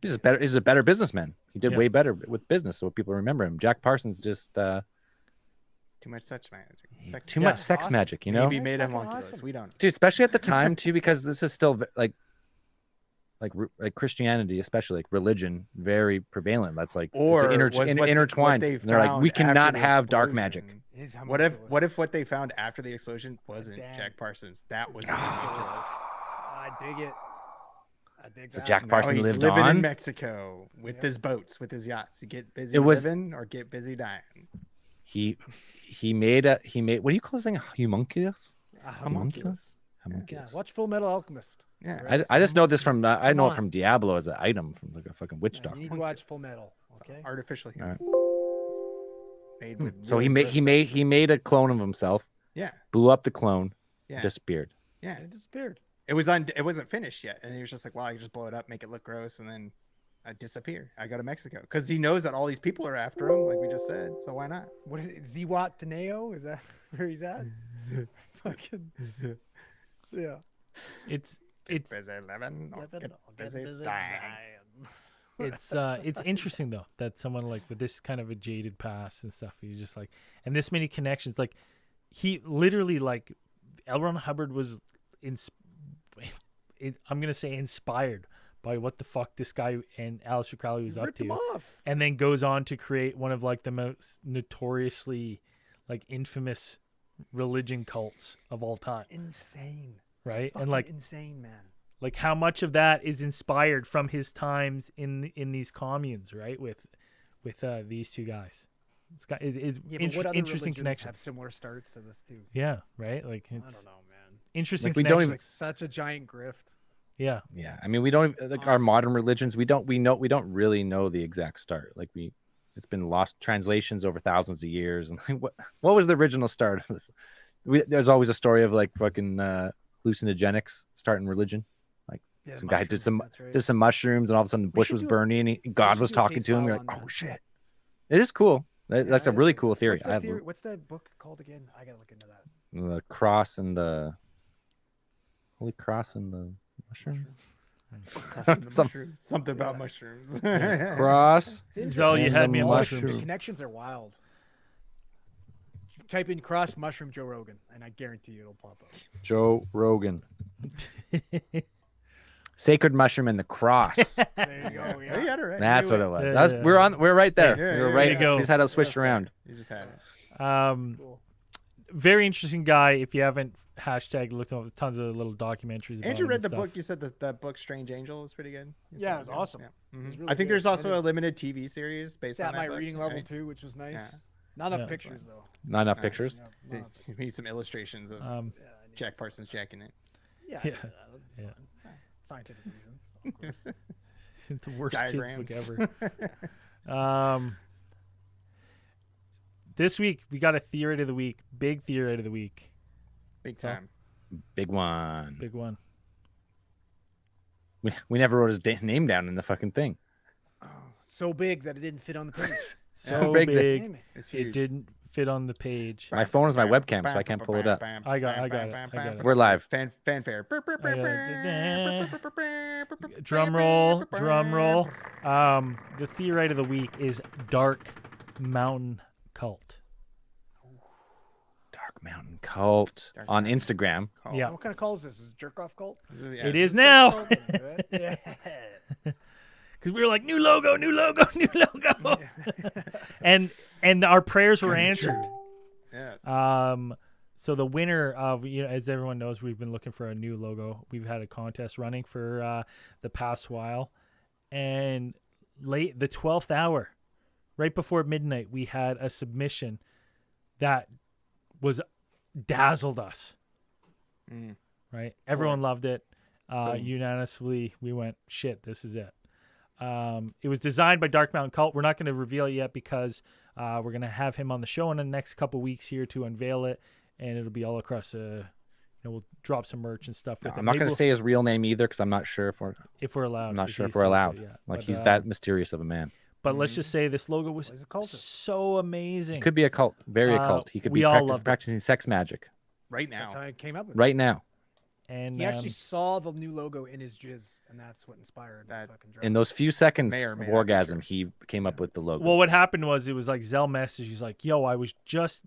he's better. He's a better businessman. He did Yeah. way better with business, so people remember him. Jack Parsons just Too much sex magic. too Yeah. much sex Awesome. magic, you know, Maybe made That's him fucking homunculus. awesome. We don't. dude. Especially at the time too, because this is still like Christianity, especially like religion, very prevalent. That's like Or it's was what intertwined. they And they're like, found we after cannot the have dark explosion- magic. His What if homunculus. what they found after the explosion wasn't damn. Jack Parsons? That was Ridiculous. ridiculous. I dig it. I dig So that. Jack Now Parsons he's lived living on? in Mexico with Yep. his boats, with his yachts. You get busy It was- living or get busy dying. He made what do you call this thing? Homunculus? Homunculus. Yeah, Homunculus. watch Full Metal Alchemist. Yeah. I just know this from I Come know it on. from Diablo as an item from like a fucking witch Yeah, doctor. you need to watch Full Metal. Okay. Artificial All human. right. Made with So really he gross made a clone of himself, stuff. Yeah. blew up the clone, Yeah. disappeared. Yeah. It disappeared. It wasn't finished yet, and he was just like, "Well, I can just blow it up, make it look gross, and then I disappear. I go to Mexico because he knows that all these people are after him, like we just said. So why not?" What is it? Ziwataneo? Is that where he's at? Fucking. Yeah. It's Busy living, or get busy busy dying. it's interesting though that someone like with this kind of a jaded past and stuff, he's just like, and this many connections, like he literally like L. Ron Hubbard was I'm gonna say inspired by what the fuck this guy and Aleister Crowley was up Ripped him to, off. and then goes on to create one of like the most notoriously like infamous religion cults of all time, Insane. right? Fucking And like insane, man. like how much of that is inspired from his times in these communes, right? With these two guys. It's Yeah, but what other interesting religions connection. have similar starts to this too? Yeah, right. Like I it's don't know, man. interesting. Like, we don't connection. even- Like such a giant grift. Yeah, Yeah, I mean, we don't like our modern religions. We don't really know the exact start. Like it's been lost translations over thousands of years. And what was the original start of this? There's always a story of like fucking hallucinogenics starting religion. Yeah, Some guy did mushrooms, some that's right. did some mushrooms, and all of a sudden the bush should was do a- burning, and God should was do a talking to him. Casefile You're on like, oh that. shit, it is cool. That's Yeah, a that really is- cool theory. What's that book called again? I gotta look into that. The cross and the holy cross and the mushroom. Some- Something about mushrooms. Cross. It's Zell, you interesting. had me a All the mushroom. connections are wild. Type in cross mushroom Joe Rogan, and I guarantee you it'll pop up. Joe Rogan. Sacred mushroom and the cross. There you go. Yeah, Yeah. you got it right. That's knew what it. it was. Yeah, That's, yeah. we're right there. Yeah, we were yeah, right. yeah. Go. We just had it switched Just there. around. You just had it. Cool. Very interesting guy. If you haven't hashtag looked up tons of little documentaries. About Andrew him read and the stuff. book. You said that book Strange Angel was pretty good. You Yeah, said it was awesome. Mhm. was really I think good. there's also I a did- limited TV series based It's on at that my book, reading level right? too, which was nice. Yeah. Not enough Yeah. pictures though. Not enough Nice. pictures. Yeah, You need some illustrations of. Um, yeah, I Jack Parsons jacking it. Yeah, Yeah. that'd be Yeah. fun. Scientific reasons, of course. The worst Diagrams. kids book ever. This week we got a theory of the week. Big theory of the week. Big So- time. Big one. Big one. We never wrote his name down in the fucking thing. So big that it didn't fit on the page. So big that- big, Damn it. It's it huge. didn't fit on the page. My phone is my webcam, so I can't pull it up. I got it. We're live. Fanfare. Drum roll, drum roll. The theory of the week is Dark Mountain Cult. Dark Mountain Cult Dark on Mountain. Instagram. Cult. Yeah. What kind of call is this? Is it jerk off cult? It is now. Yeah. Because we were like, new logo, new logo, new logo. and our prayers were answered. Yes. So the winner of, as everyone knows, we've been looking for a new logo. We've had a contest running for the past while, and the 12th hour, right before midnight, we had a submission that was dazzled us. Mm. Right, everyone loved it. Boom. Unanimously, we went, shit, this is it. It was designed by Dark Mountain Cult. We're not going to reveal it yet because we're going to have him on the show in the next couple weeks here to unveil it, and it'll be all across. We'll drop some merch and stuff with it. I'm not Maybe going to we'll- say his real name either because I'm not sure if we're allowed. I'm not sure if he's we're into allowed. it, yeah. Like But, he's that mysterious of a man. But let's just say this logo was He's a cultist. so amazing. Could be a cult, very a cult. He could we be all loved it. practicing sex magic Right That's now. how I came up with it. right now. And He actually saw the new logo in his jizz, and that's what inspired That- the fucking In those few seconds May or of may not be orgasm, true. he came up with the logo. well, what happened was it was like Zell message. He's like, "Yo, I was just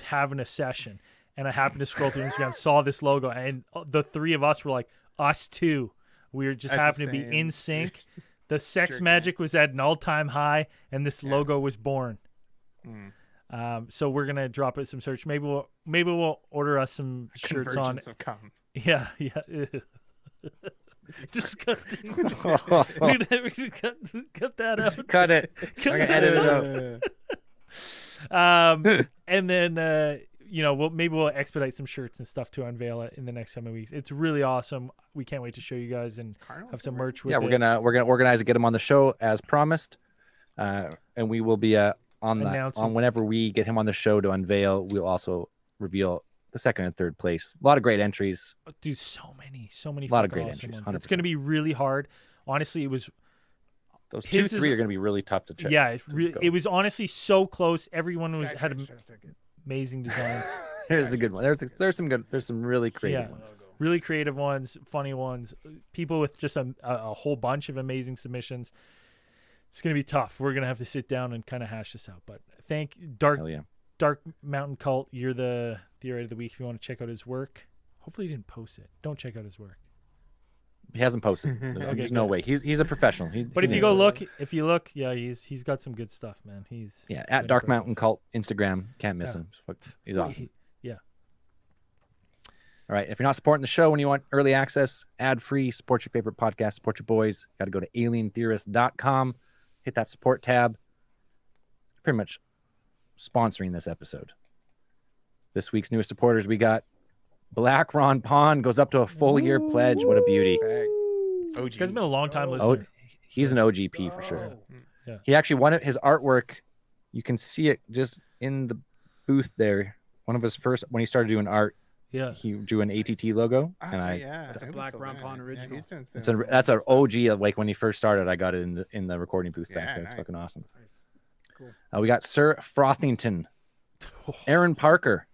having a session, and I happened to scroll through Instagram, saw this logo, and the three of us were like, us too. We were just At the happened to be same- in sync. The sex jerking magic was at an all-time high, and this logo was born. Mm. So we're gonna drop it some search. Maybe we'll order us some shirts on. Convergence of cum. Yeah. Ew. Disgusting. We're gonna cut that out. Cut it. I'm gonna edit it out. And then we'll expedite some shirts and stuff to unveil it in the next coming weeks. It's really awesome. We can't wait to show you guys and have some merch with Yeah, it. we're gonna organize to get him on the show as promised, and we will be on whenever we get him on the show to unveil. We'll also reveal the second and third place. A lot of great entries. Dude, so many A lot of fucking great awesome entries, ones. It's going to be really hard. Honestly, it was Those His 2, is- 3 are going to be really tough to check. yeah, go. it was honestly so close. Everyone had Skytrain should have took it. amazing designs. There's a good one. There's some really creative Yeah. ones. Really creative ones, funny ones, people with just a whole bunch of amazing submissions. It's going to be tough. We're going to have to sit down and kind of hash this out. But thank Dark Hell yeah. Mountain Cult. You're the theory of the week if you want to check out his work. Hopefully he didn't post it. Don't check out his work. He hasn't posted. There's Okay, no good. way. He's a professional. But if you go look, yeah, he's got some good stuff, man. He's at Dark Mountain Cult Instagram, can't miss Yeah. him. He's awesome. Yeah. All right. If you're not supporting the show and you want early access, ad free, support your favorite podcast, support your boys, got to go to alientheorist.com, hit that support tab. Pretty much sponsoring this episode. This week's newest supporters, we got Black Ron Pond goes up to a full year pledge. What a beauty. OG. This guy's been a long time Oh. listener. He's an OGP for sure. Oh. Yeah. He actually wanted his artwork. You can see it just in the booth there. One of his first, when he started doing art, Yeah. he drew an ATT logo. Ah, and so I, yeah, That's a he's Black still Ron doing Pond it. original. Yeah, he's doing It's some that's our stuff. OG. Like when he first started, I got it in the recording booth back Yeah, there. It's nice. fucking awesome. Nice. Cool. We got Sir Frothington, Aaron Parker,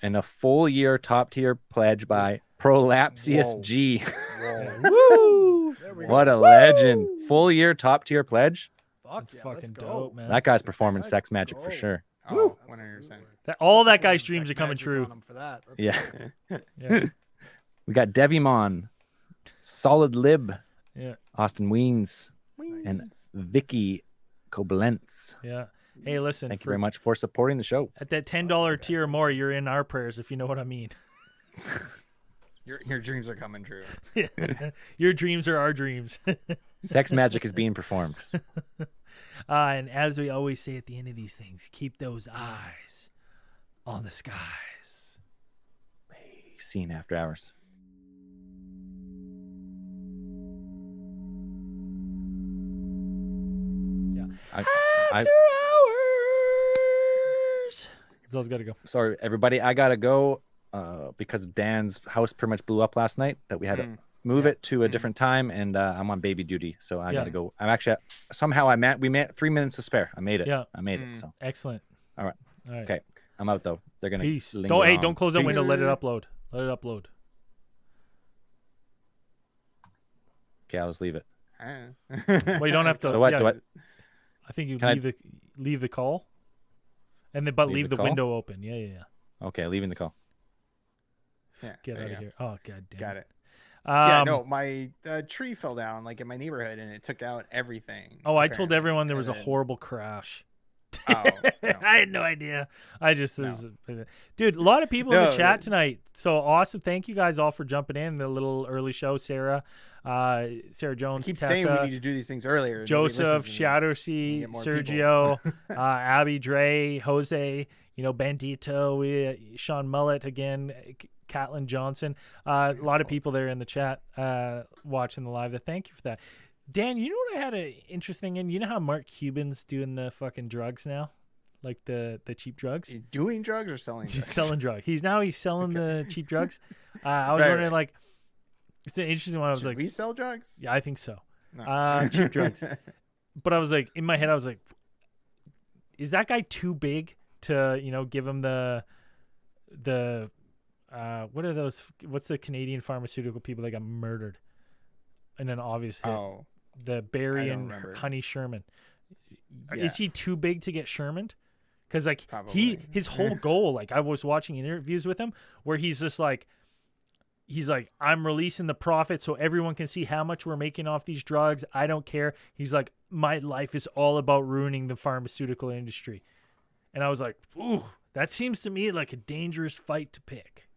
and a full year top tier pledge by Prolapsius Whoa. G. Woo! There we What go. a legend! Full year top tier pledge. Fuck That's yeah, fucking let's go. dope, man. That guy's performing Let's sex magic for go. sure. Oh, 100%. All that guy's Sex dreams are coming magic true. on him for that. Let's Yeah. go. Yeah. We got Devimon, Solid Lib, Yeah. Austin Weens, and Vicky Koblenz. Yeah. Hey, listen. Thank you very much for supporting the show. At that $10 tier or more, you're in our prayers, if you know what I mean. Your dreams are coming true. Your dreams are our dreams. Sex magic is being performed. And as we always say at the end of these things, keep those eyes on the skies. seen after hours. Yeah. I, After hours. Zell's got to go. sorry, everybody. I gotta go because Dan's house pretty much blew up last night. That we had to move it to a different time, and I'm on baby duty, so I gotta go. I'm actually somehow we made 3 minutes to spare. I made it. Yeah. I made it. So Excellent. all right. All right. Okay. I'm out though. They're gonna Peace. linger Don't on. close that window. Peace. Let it upload. Let it upload. Okay, I'll just leave it. Well, you don't have to. So what? yeah, Do I, I think you Can leave the call, and then leave the the call? window open. Yeah. okay, leaving the call. Yeah, Get there out you of go. here. Oh god damn. Got it. Yeah, No, my tree fell down like in my neighborhood and it took out everything. Oh, I told apparently. everyone there was a And then- horrible crash. Oh, no. I had no idea. I just dude, a lot of people in the No, chat tonight. So awesome. Thank you guys all for jumping in the little early show. Sarah Jones, Keep Tessa, saying we need to do these things earlier. and nobody Joseph, listens, and Shadow we C, get more Sergio, Abby, Dre, Jose, Bandito, Sean Mullet again, Catlin Johnson. A lot of people there in the chat watching the live. Thank you for that. Dan, you know what I had an interesting in? You know how Mark Cuban's doing the fucking drugs now? Like the cheap drugs? You doing drugs or selling He's drugs? selling drugs. He's selling the cheap drugs. I was Right, wondering, right. like, it's an interesting one. I was Should like, we sell drugs? yeah, I think so. No. Cheap drugs. But I was like, in my head, I was like, is that guy too big to, give him the what are those? What's the Canadian pharmaceutical people that got murdered in an obvious hit? Oh, The Barry I don't and remember. Honey Sherman. yeah. Is he too big to get Shermaned? Because like Probably. his whole goal, like I was watching interviews with him where he's just like, I'm releasing the profit so everyone can see how much we're making off these drugs. I don't care. He's like, my life is all about ruining the pharmaceutical industry. And I was like, ooh, that seems to me like a dangerous fight to pick.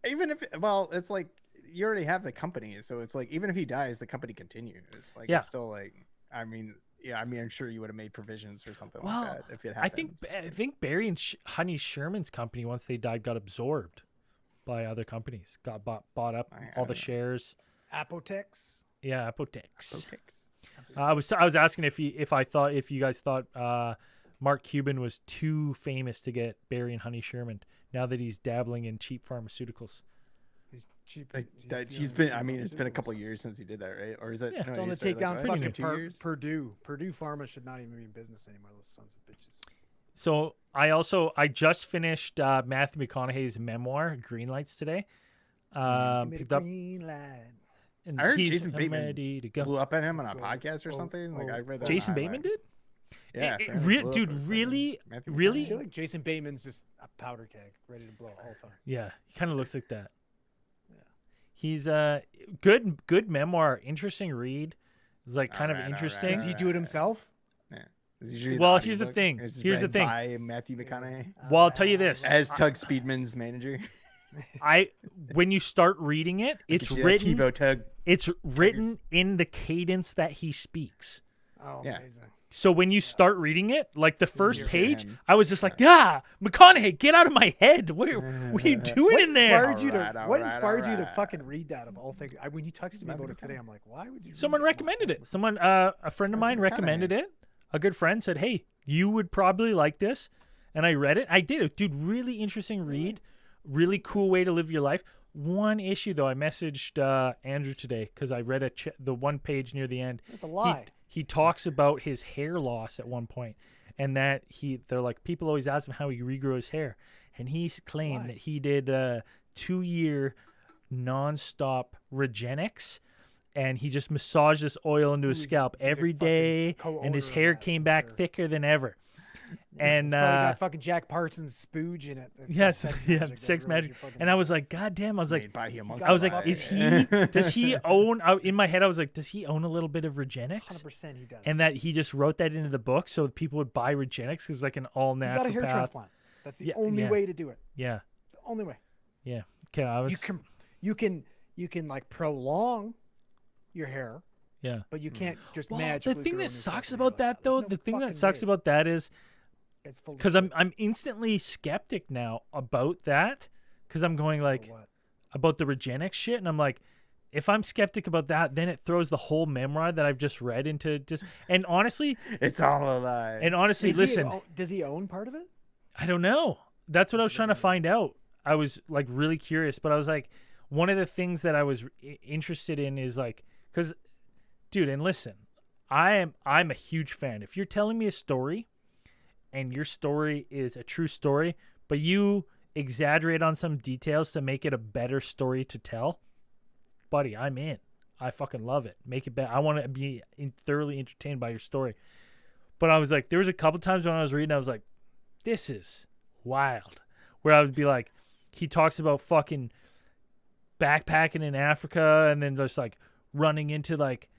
Even if, it's like you already have the company, so it's like even if he dies, the company continues. Like Yeah. it's still like, I'm sure you would have made provisions for something Well, like that if it happens. I think Barry and Honey Sherman's company, once they died, got absorbed by other companies. Got bought up, I all the don't know. shares. Apotex. Yeah, Apotex. Okay. I was asking if you guys thought Mark Cuban was too famous to get Barry and Honey Sherman now that he's dabbling in cheap pharmaceuticals. He's cheap. He's been. I mean, it's been a couple of years since he did that, right? Or is it? Yeah. no, Don't he to started, take down like, Pretty fucking new. 2 years. Purdue. Purdue Pharma should not even be in business anymore. Those sons of bitches. So I just finished Matthew McConaughey's memoir, Green Lights, today. Give me the Picked up, green light. and I heard he's Jason Bateman ready to go. Blew up at him on a Go. podcast or something. Like I read that. Jason on the Bateman highlight. did? Yeah, It- apparently blew up dude, with fucking really, Matthew really? I feel like Jason Bateman's just a powder keg, ready to blow all the time. Yeah, he kind of looks like that. Yeah. He's a good memoir, interesting read. It's like kind of Alright, interesting. Does he do it himself? It's usually Well, the here's the audiobook. thing. It's Here's the read thing. By Matthew McConaughey Well, I'll tell you this. as Tug Speedman's manager. When you start reading it, it's Get you that written. TiVo Tug. It's written in the cadence that he speaks. Oh, Yeah. amazing. So when you start reading it, like the first hear page, him. I was just like, McConaughey, get out of my head. What are you doing What in there? inspired you to? Alright, What alright, inspired you to alright. fucking read that of all things? When you texted me about it today, I'm like, why would you? Someone read recommended it. Someone, a friend of mine McConaughey. recommended it. A good friend said, "Hey, you would probably like this," and I read it. I did it, dude. Really interesting read. Really cool way to live your life. One issue though, I messaged Andrew today because I read the one page near the end. It's a lie. He talks about his hair loss at one point, and that they're like, people always ask him how he regrew his hair, and he claimed Why? that he did 2-year nonstop Regenics, and he just massaged this oil into his He's- scalp he's a every fucking day, and co-owner his of hair that, came I'm back sure. thicker than ever. And It's probably got fucking Jack Parsons spooge in it. It's got yes, sex yeah, magic that sex ruins magic. your fucking And I was hair. like, God damn! I was like, Made by him. I was like, fucking is he? Does he own? In my head, I was like, does he own a little bit of Regenics? 100% he does. And that he just wrote that into the book so people would buy Regenics because like an all you natural got a hair path. transplant. That's the Yeah, only yeah. way to do it. Yeah, It's the only way. yeah. Okay, I was. You can like prolong your hair, Yeah. but you can't just Well, magically. the thing grow that new sucks fucking about hair that like though, There's the no thing that fucking sucks way. about that is It's full of because shit. I'm instantly skeptic now about that because I'm going For like, what? about the Regenix shit, and I'm like, if I'm skeptic about that, then it throws the whole memoir that I've just read into just. And honestly, It's all a lie. and honestly, listen, does he own part of it? I don't know. That's what I was trying to find out. I was like really curious, but I was like, one of the things that I was interested in is like, because, dude, and listen, I'm a huge fan. If you're telling me a story, and your story is a true story, but you exaggerate on some details to make it a better story to tell, buddy, I'm in. I fucking love it. Make it better. I want to be thoroughly entertained by your story. But I was like, there was a couple times when I was reading, I was like, this is wild. Where I would be like, he talks about fucking backpacking in Africa and then just like running into like,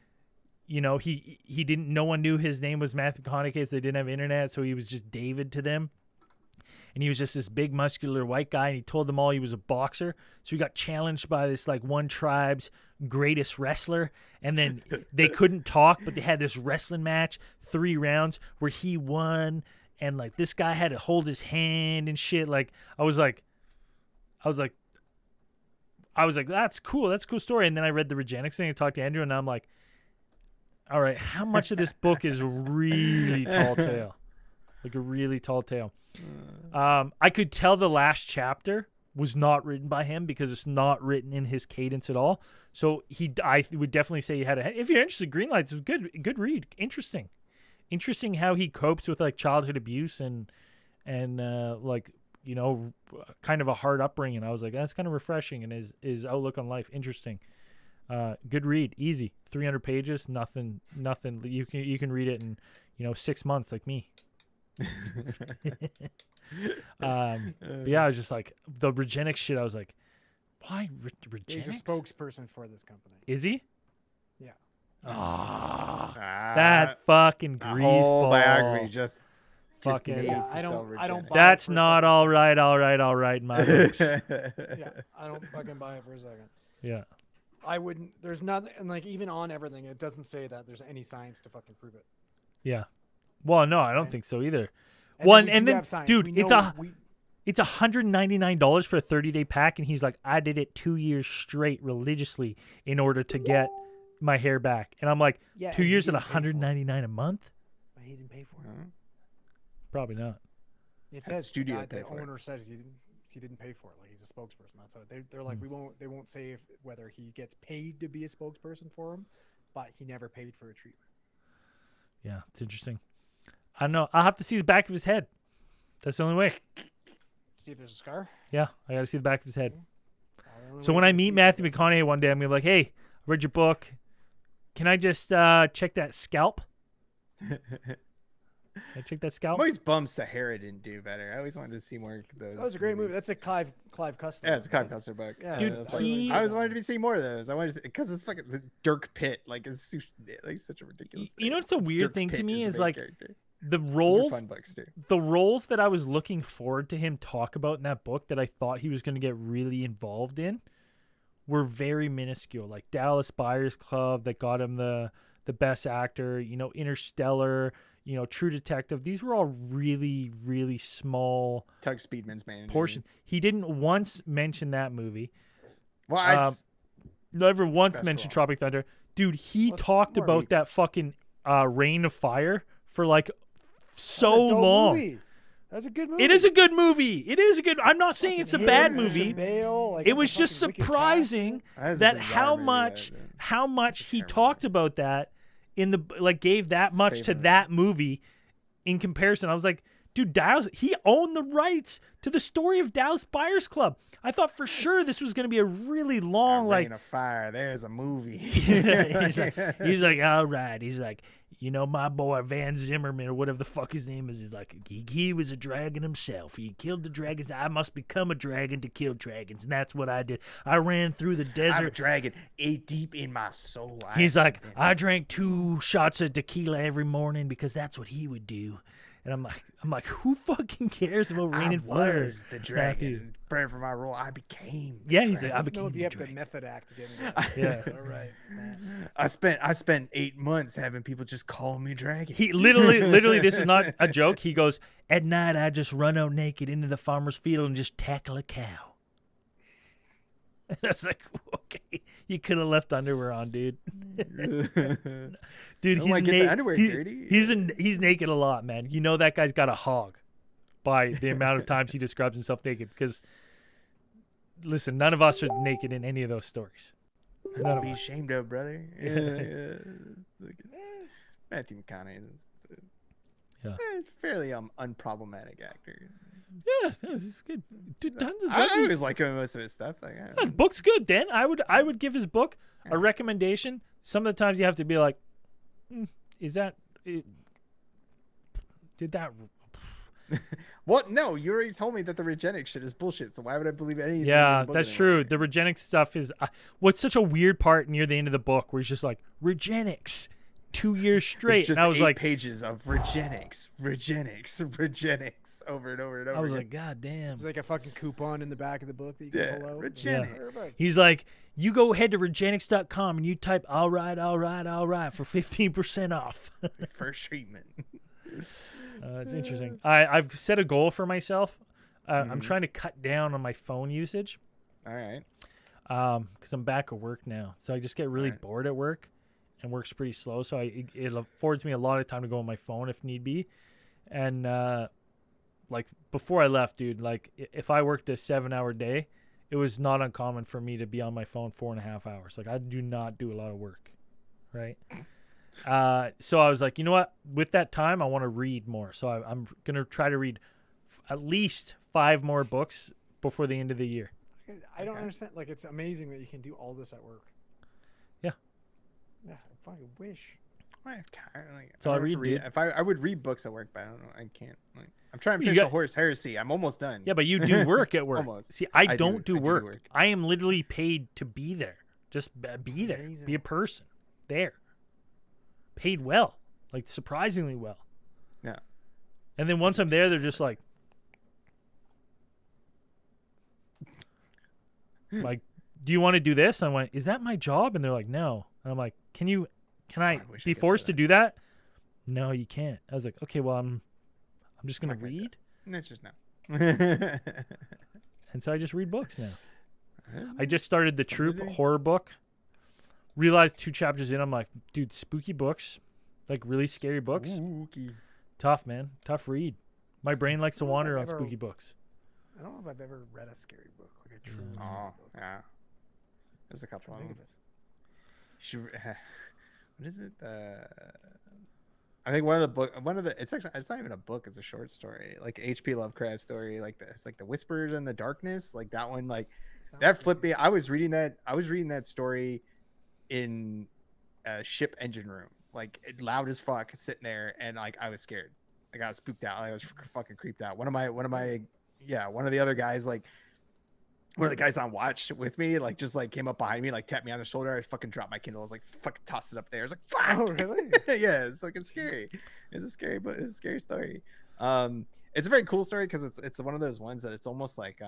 you know, he didn't, no one knew his name was Matthew McConaughey, so they didn't have internet, so he was just David to them. And he was just this big muscular white guy, and he told them all he was a boxer. So he got challenged by this like one tribe's greatest wrestler, and then they couldn't talk, but they had this wrestling match, 3 rounds where he won, and like this guy had to hold his hand and shit. Like I was like, that's cool, that's a cool story. And then I read the Regenix thing and talked to Andrew, and I'm like, all right, how much of this book is really tall tale? Like a really tall tale. I could tell the last chapter was not written by him because it's not written in his cadence at all. So I would definitely say he had if you're interested, Greenlight's a good read. Interesting how he copes with like childhood abuse and like, you know, kind of a hard upbringing. I was like, that's kind of refreshing, and his outlook on life interesting. Good read, easy, 300 pages, nothing. You can read it in 6 months like me. But yeah, I was just like the Regenix shit. I was like, why Regenix? He's a spokesperson for this company. Is he? Yeah. That fucking greaseball. Whole biography just fucking. made Yeah, to I sell don't Regenix. buy That's it for a not fucking all second. right in my books. Yeah, I don't fucking buy it for a second. Yeah. I wouldn't. There's nothing, and like even on everything, it doesn't say that there's any science to fucking prove it. Yeah. Well, no, I don't Okay. think so either. And One then we and do then, have science. dude, We it's know it's $199 for a 30-day pack, and he's like, I did it 2 years straight religiously in order to get my hair back, and I'm like, yeah, 2 and he years at didn't pay for it. $199 a month? But he didn't pay for it. Probably not. It says studio the paid for it. owner says he didn't pay for it. Like he's a spokesperson. That's how they're like they won't say whether he gets paid to be a spokesperson for him, but he never paid for a treatment. Yeah, it's interesting. I don't know. I'll have to see the back of his head. That's the only way. See if there's a scar. Yeah, I got to see the back of his head. The only So way when to I see meet it is Matthew if- McConaughey one day, I'm gonna be like, "Hey, I read your book. Can I just check that scalp? Can I check that I'm scalp?" always bummed Sahara didn't do better. I always wanted to see more of those. That was a great movie. movies. That's a Clive Cussler. Yeah, it's a Clive Cussler book. Yeah, Dude, it's he- I always wanted to see more of those. I wanted to because it's fucking the Dirk Pitt. Like it's like such a ridiculous. You know thing. what's a weird Dirk thing to Pitt me the is main like character. the Those are roles fun books too. the roles that I was looking forward to him talk about in that book that I thought he was going to get really involved in were very minuscule. Like Dallas Buyers Club that got him the best actor, Interstellar, True Detective. These were all really, really small Tug Speedman's man. portions. He didn't once mention that movie. Well, I'd Never once Best mentioned of Tropic Thunder. Dude, he Well, talked more about deep. that fucking Rain of Fire for like That's so a dope long. movie. That's a good movie. It is a good movie. It is a good. I'm not saying it's a Fucking bad him, movie. Christian Bale, like, It that's a was just fucking wicked cast. surprising That is a that bizarre how movie, much yeah. how much he terrible talked about that in the like gave that His much to favorite. that movie in comparison. I was like, dude, Dallas, he owned the rights to the story of Dallas Buyers Club. I thought for sure this was going to be a really long like Rain of Fire. There's a movie. he's like, all right. He's like, my boy Van Zimmerman or whatever the fuck his name is. He's like, he was a dragon himself. He killed the dragons. I must become a dragon to kill dragons, and that's what I did. I ran through the I'm a desert. dragon, ate deep in my soul. He's I'm like, convinced. I drank 2 shots of tequila every morning because that's what he would do. And I'm like, who fucking cares about Rain I and Fire? was the dragon. Matthew. And praying for my role, I became. The Yeah, he's like, dragon. I I don't know became if the you have to dragon. method act to get into Yeah. All right. man. I spent 8 months having people just call me dragon. He literally, this is not a joke. He goes, at night I just run out naked into the farmer's field and just tackle a cow. And I was like, okay, you could have left underwear on, dude. Dude, Oh, he's like, get the underwear dirty. He's naked a lot, man. You know that guy's got a hog by the amount of times he describes himself naked. Because, listen, none of us are naked in any of those stories. Nothing to be ashamed of, brother. Matthew McConaughey is fairly unproblematic actor. Yeah, it's good. Dude, tons of I always like him in most of his stuff. Like, his book's good, Dan. I would give his book a recommendation. Some of the times you have to be like, is that it, did that? Well, no, you already told me that the Regenix shit is bullshit. So why would I believe anything? Yeah, in the book that's anymore? true. The Regenix stuff is what's such a weird part near the end of the book where he's just like Regenix 2 years straight, It's just and I was 8 like, pages of Regenix over and over and over. I was again. like, God damn. It's like a fucking coupon in the back of the book that you can Yeah, pull out. Regenix. He's like, you go ahead to Regenix.com and you type all right for 15% off. First treatment. It's interesting. I've set a goal for myself. I'm trying to cut down on my phone usage. All right. Because I'm back at work now, so I just get really bored at work, and work's pretty slow. So it affords me a lot of time to go on my phone if need be. And like before I left, dude, like if I worked a 7-hour day, it was not uncommon for me to be on my phone 4.5 hours. Like I do not do a lot of work, right? So I was like, you know what? With that time, I want to read more. So I'm gonna try to read at least 5 more books before the end of the year. I don't understand. Like, it's amazing that you can do all this at work. Yeah. Yeah, I fucking wish. I have time. Like, So I don't have to read, dude. If I would read books at work, but I don't know. I can't. Like, I'm trying to You finish got- the Horse Heresy. I'm almost done. Yeah, but you do work at work. Almost. See, I I don't do do do work. work. I am literally paid to be there. Just be there. Amazing. Be a person there. Paid well, like surprisingly well. Yeah. And then once I'm there, they're just like, do you want to do this? And I went, is that my job? And they're like, no. And I'm like, can I wish I be could say forced to that. do that? No, you can't. I was like, okay, well, I'm just gonna Not gonna do read, No, it's just no. and so I just read books now. I just started the Troop Somebody- horror book. Realized 2 chapters in, I'm like, dude, spooky books, like really scary books, Spooky. tough, man, tough read. My brain likes to I don't know if wander I've on ever- spooky books. I don't know if I've ever read a scary book, like a true scary Oh, book. yeah. There's a couple of Think them. of it. What is it? I think it's not even a book, it's a short story. Like H.P. Lovecraft story, like it's like the Whispers in the Darkness, like that one, like Sounds that flipped creepy. me. I was reading that story in a ship engine room, like loud as fuck, sitting there, and like I was scared. Like I was spooked out. I was fucking creeped out. One of the other guys, like one of the guys on watch with me, like just like came up behind me, like tapped me on the shoulder. I fucking dropped my Kindle. I was like, fucking tossed it up there. I was like, fuck. Oh, really? Yeah, it's fucking scary. It's a scary, but it's a scary story. It's a very cool story because it's one of those ones that it's almost like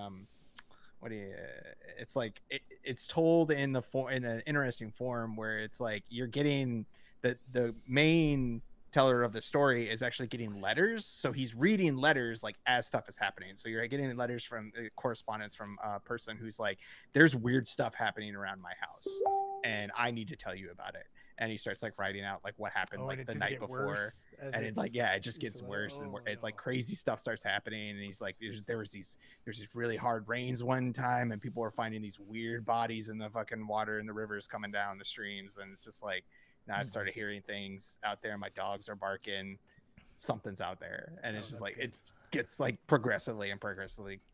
it's like it's told in an interesting form where it's like you're getting the main teller of the story is actually getting letters, so he's reading letters like as stuff is happening. So you're getting letters from correspondence from a person who's like, there's weird stuff happening around my house and I need to tell you about it. And he starts like writing out like what happened Oh, and like it the does night get before, worse as and it's like, yeah, it just it's gets like, worse and oh, it's like no. crazy stuff starts happening. And he's like, there's these really hard rains one time and people are finding these weird bodies in the fucking water and the rivers coming down the streams. And it's just like, now I started hearing things out there. My dogs are barking. Something's out there, and it's just like good. it gets like progressively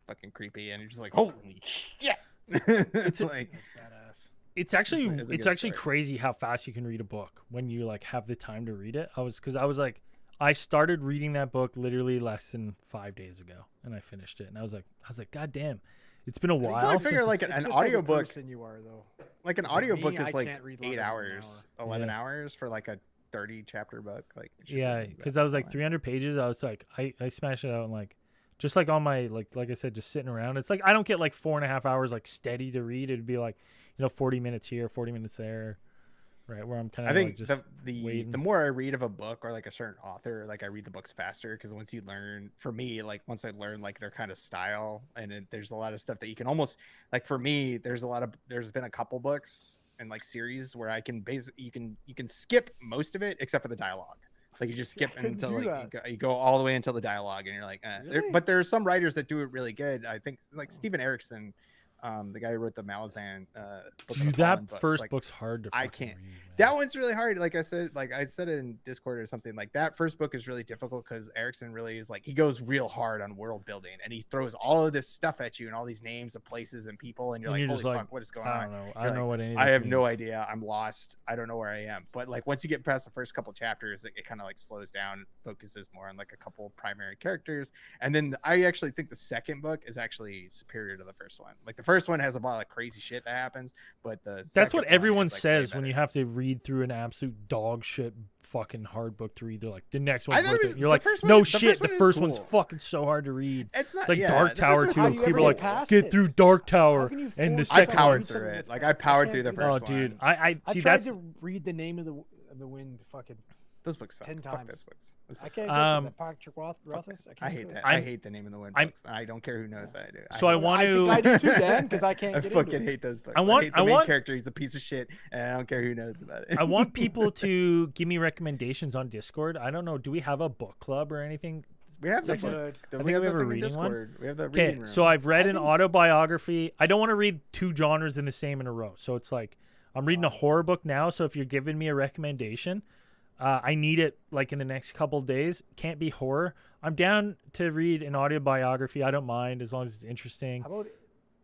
fucking creepy, and you're just like, holy shit! It's like That's badass. It's actually it's a it's good actually story. crazy how fast you can read a book when you like have the time to read it. I was like, I started reading that book literally less than 5 days ago, and I finished it, and I was like, God damn, it's been a Well, while. I figure since- like It's an the type of audiobook, person you are, though. like an It's like me, audiobook I is like can't read 8 longer than an hours, 11 Yeah. hours for like a 30 chapter book. Like it should Yeah, be because that I was like long. 300 pages. I was like, I smashed it out and like, just like on my like I said, just sitting around. It's like I don't get like 4.5 hours like steady to read. It'd be like, 40 minutes here, 40 minutes there. right? Where I'm kind I of think like just the more I read of a book or like a certain author, like I read the books faster because once you learn, for me, like once I learn like their kind of style, and there's a lot of stuff that you can almost like. For me, there's been a couple books and like series where I can basically you can skip most of it except for the dialogue. Like you just skip I couldn't until do like that. you go all the way until the dialogue, and you're like, Really? but there are some writers that do it really good. I think like Steven Erikson, the guy who wrote the Malazan Book of the dude, Fallen that books, first like, book's hard to I fucking can't. read, man. That one's really hard. Like I said it in Discord or something. Like that first book is really difficult because Erickson really is like he goes real hard on world building and he throws all of this stuff at you and all these names of places and people and you're like, holy fuck, what is going I on? don't know. I You're don't know like, what any of I this have no means. idea. I'm lost. I don't know where I am. But like once you get past the first couple chapters, it kind of like slows down, focuses more on like a couple primary characters. And then I actually think the second book is actually superior to the first one. Like the first one has a lot of crazy shit that happens, but That's what everyone is, like, says way when you better. have to read through an absolute dog shit fucking hard book to read. They're like, the next I one's thought worth it it. was- And you're the like, first one- no the shit, first the one is first one's cool. fucking so hard to read. It's not It's like yeah, Dark the first Tower one's too. How cool. you People ever are get like, past get it? through Dark How Tower can you and the force I second yourself one. powered to through read it. something Like like I that? powered I through the can't do first Oh, dude, one. I I see tried that's to read the name of the wind fucking Those books suck. 10 Fuck times. those books. Those I books can't suck. get Um, to the Patrick Rothfuss. I hate do that. it. I I'm- hate the name of the wind I'm- books. I don't care who knows that I do. So I want to. I do too, Dan, because I can't I get into fucking it. hate those books. I want- hate the I main want- character. He's a piece of shit, and I don't care who knows about it. I want people to give me recommendations on Discord. I don't know. Do we have a book club or anything? we have the Should. book. I We think have we the have a thing in reading one. Discord. We have the Okay, reading room. so I've read I an think- autobiography. I don't want to read two genres in the same in a row. So it's like I'm reading a horror book now. So if you're giving me a recommendation, I need it like in the next couple days. Can't be horror. I'm down to read an autobiography. I don't mind as long as it's interesting. How about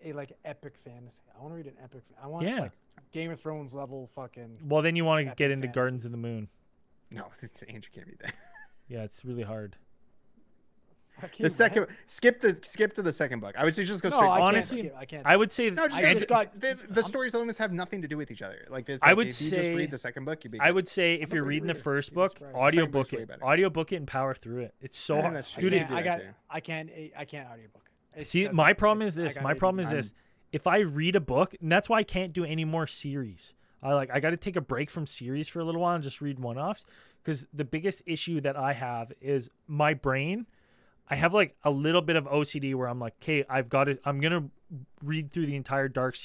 a like epic fantasy? I want to read an epic. I want Yeah. like Game of Thrones level fucking. Well, then you want to Epic get into fantasy. Gardens of the Moon. no, Andrew can't read that. Yeah, it's really hard. Fuck The you, second, man. skip to the second book. I would say just go No, straight. I to the honestly, second can't skip. I can't. I would say No, just I go- just got- the stories almost have nothing to do with each other. Like it's I like, would if you just say- read the second book, you'd be. I good. would say if I'm a you're good reading the reader. first Jesus book, Christ. audiobook Second book's way it. better. Audiobook it and power through it. It's so Yeah, hard. that's true. Dude, You it, do that too. I can't audiobook. It see, doesn't- my problem is I this. got My problem is ADD. this. If I read a book, and that's why I can't do any more series. I got to take a break from series for a little while and just read one-offs. Because the biggest issue that I have is my brain. I have like a little bit of OCD where I'm like, okay, I'm gonna read through the entire Dark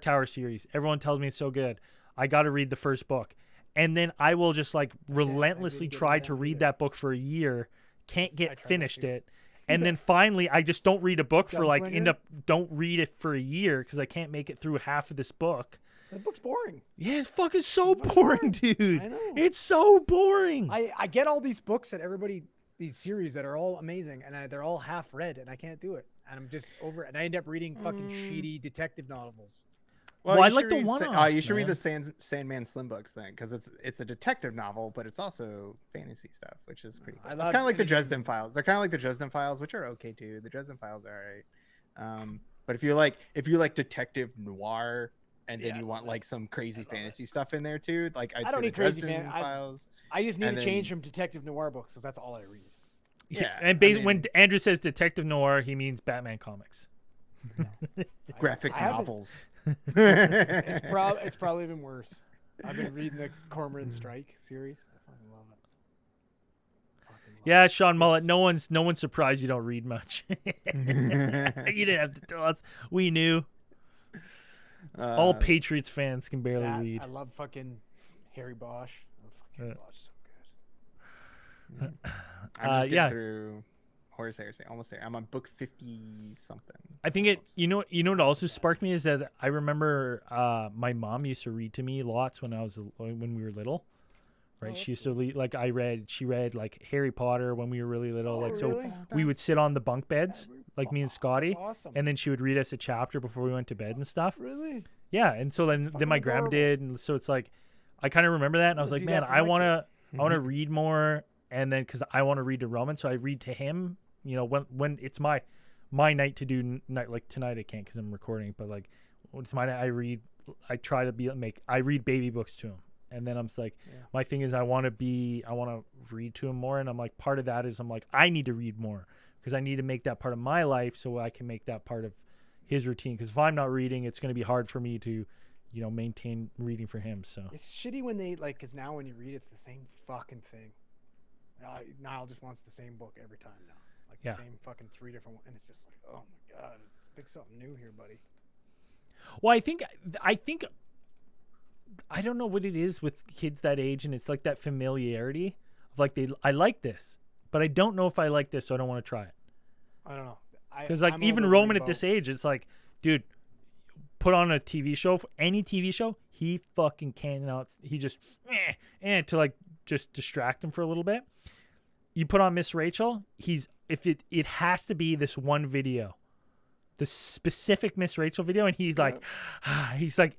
Tower series. Everyone tells me it's so good. I got to read the first book, and then I will just like relentlessly didn't get try into to that read either. that book for a year, can't I get tried that finished too. it, and then finally I just don't read a book for like end Gunslinger? up don't read it for a year because I can't make it through half of this book. That book's boring. Yeah, it's fucking so It's boring, dude. I know. It's so boring. I get all these books that everybody, these series that are all amazing, and they're all half read, and I can't do it. And I'm just over it. And I end up reading fucking shitty detective novels. Well, you I should like the read one-offs, you should read man. the Sandman Slim books then, because it's a detective novel, but it's also fantasy stuff, which is pretty cool. I It's love kind of like the anything- Dresden Files. They're kind of like the Dresden Files, which are okay too. The Dresden Files are alright. But if you like detective noir, and then Yeah, you want like some crazy love it. fantasy stuff in there too, like I'd I say don't the need crazy Dresden fan- I- Files. I just need And to change then- from detective noir books because that's all I read. Yeah, and I when mean- Andrew says detective noir, he means Batman comics. Graphic I haven't- novels. It's probably even worse. I've been reading the Cormoran Strike series. I fucking love it. Fucking love Yeah, it. Sean Mullet. It's- No one's surprised you don't read much. You didn't have to tell us. We knew. All Patriots fans can barely that- read. I love fucking Harry Bosch. Oh, fucking Harry Bosch is so good. I'm just getting yeah. through Horace Heresy, almost there. I'm on book 50 something. I think it. You know what also sparked me is that I remember my mom used to read to me lots when we were little. Right, Oh, she used that's to read like she read like Harry Potter when we were really little. Oh, like so, really? we would sit on the bunk beds, like me and Scotty, That's awesome. and then she would read us a chapter before we went to bed and stuff. Really? Yeah, and so then fucking my grandma adorable. did, and so it's like I kind of remember that, and I was I'm like, gonna do man, that for I my want to read more, and then because I want to read to Roman, so I read to him. You know, when it's my night to do night, like tonight I can't because I'm recording, but like when it's my night, I try to I read baby books to him, and then I'm just like, Yeah. my thing is I want to read to him more, and I'm like part of that is I'm like I need to read more because I need to make that part of my life so I can make that part of his routine. Because if I'm not reading, it's going to be hard for me to maintain reading for him. So It's shitty when they like, because now when you read, it's the same fucking thing. Niall just wants the same book every time now, like Yeah. the same fucking 3 different ones, and it's just like, oh my god, let's pick something new here, buddy. well, I think I don't know what it is with kids that age, and it's like that familiarity of like I like this, but I don't know if I like this, so I don't want to try it. I don't know. Because like I'm even over Roman at Rainbow. this age, it's like, dude, put on a TV show, any TV show, he fucking cannot. He just and to like just distract him for a little bit. You put on Miss Rachel, it has to be this one video, the specific Miss Rachel video, and he's like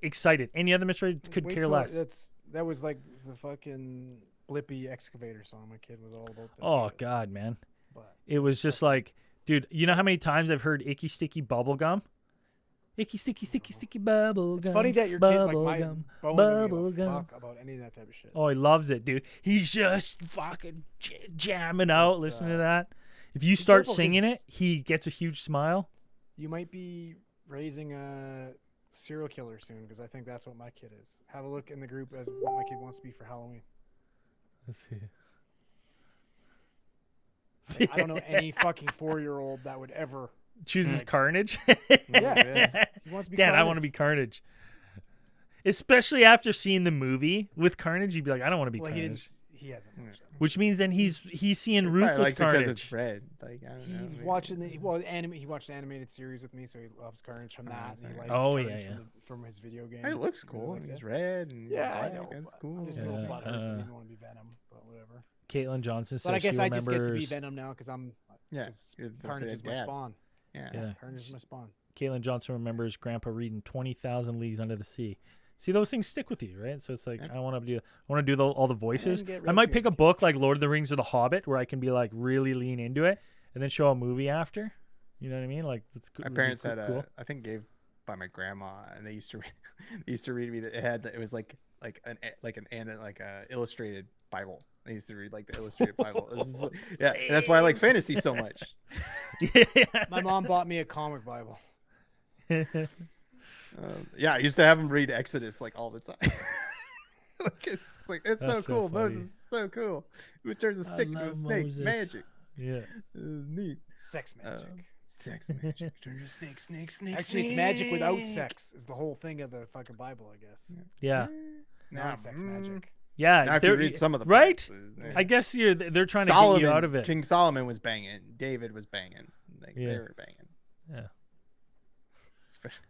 excited. Any other Miss Rachel could Wait care till less. That was like the fucking Blippy excavator song. My kid was all about that. Oh shit. God, man, But it was just like, dude, you know how many times I've heard "icky sticky bubble gum." Icky sticky sticky sticky bubble it's gum. funny that your kid, like bubble my gum, Bowen, doesn't bubble give a gum. fuck about any of that type of shit. Oh, he loves it, dude. He's just fucking jamming out, It's, listening to that. If you start careful, singing 'cause- it, he gets a huge smile. You might be raising a serial killer soon, because I think that's what my kid is. Have a look in the group as what my kid wants to be for Halloween. Let's see. Like, I don't know any fucking 4-year-old that would ever. Chooses Like- Carnage. Yeah, he wants to be. Dad, I Carnage. want to be Carnage. Especially after seeing the movie with Carnage, you'd be like, I don't want to be Well, Carnage. he hasn't watched it. Which means then he's seeing Probably ruthless likes it 'cause Carnage. it's red. Like, I don't know, He's maybe. watching he watched the animated series with me, so he loves Carnage from that, and he likes Oh, Carnage yeah, from his video game. It looks He really cool. likes He's it. red and Yeah, I black. know. It's but cool. I'm just a little Yeah, butthurt that he didn't want to be Venom, but whatever. Caitlin Johnson says But I guess she I just get to be remembers. Venom now because I'm. Yeah, 'cause you're the Carnage is my dad. spawn. Yeah. Carnage is my spawn. Caitlin Johnson remembers Grandpa reading 20,000 Leagues Under the Sea. See, those things stick with you, right? So it's like, Yeah. I want to do all the voices. didn't get I real might tears pick a as a kid. book like Lord of the Rings or The Hobbit where I can be like really lean into it and then show a movie after. You know what I mean? Like, that's good. My parents had I think gave by my grandma, and they used to read me that it was like a illustrated Bible. They used to read like the illustrated Bible. Yeah, and that's why I like fantasy so much. My mom bought me a comic Bible. Yeah, I used to have them read Exodus like all the time. It's so That's so cool. funny. Moses is so cool. Who turns a stick into a love snake? Moses. Magic. Yeah. Neat. Sex magic. Sex magic. Turn your snake. Actually, it's magic without sex. Is the whole thing of the fucking Bible, I guess. Yeah. Non-sex magic. Yeah. Now, if you they're- read some of the right? parts, I guess they're trying to Solomon, get you out of it. King Solomon was banging. David was banging. Like, Yeah. They were banging. Yeah. Especially,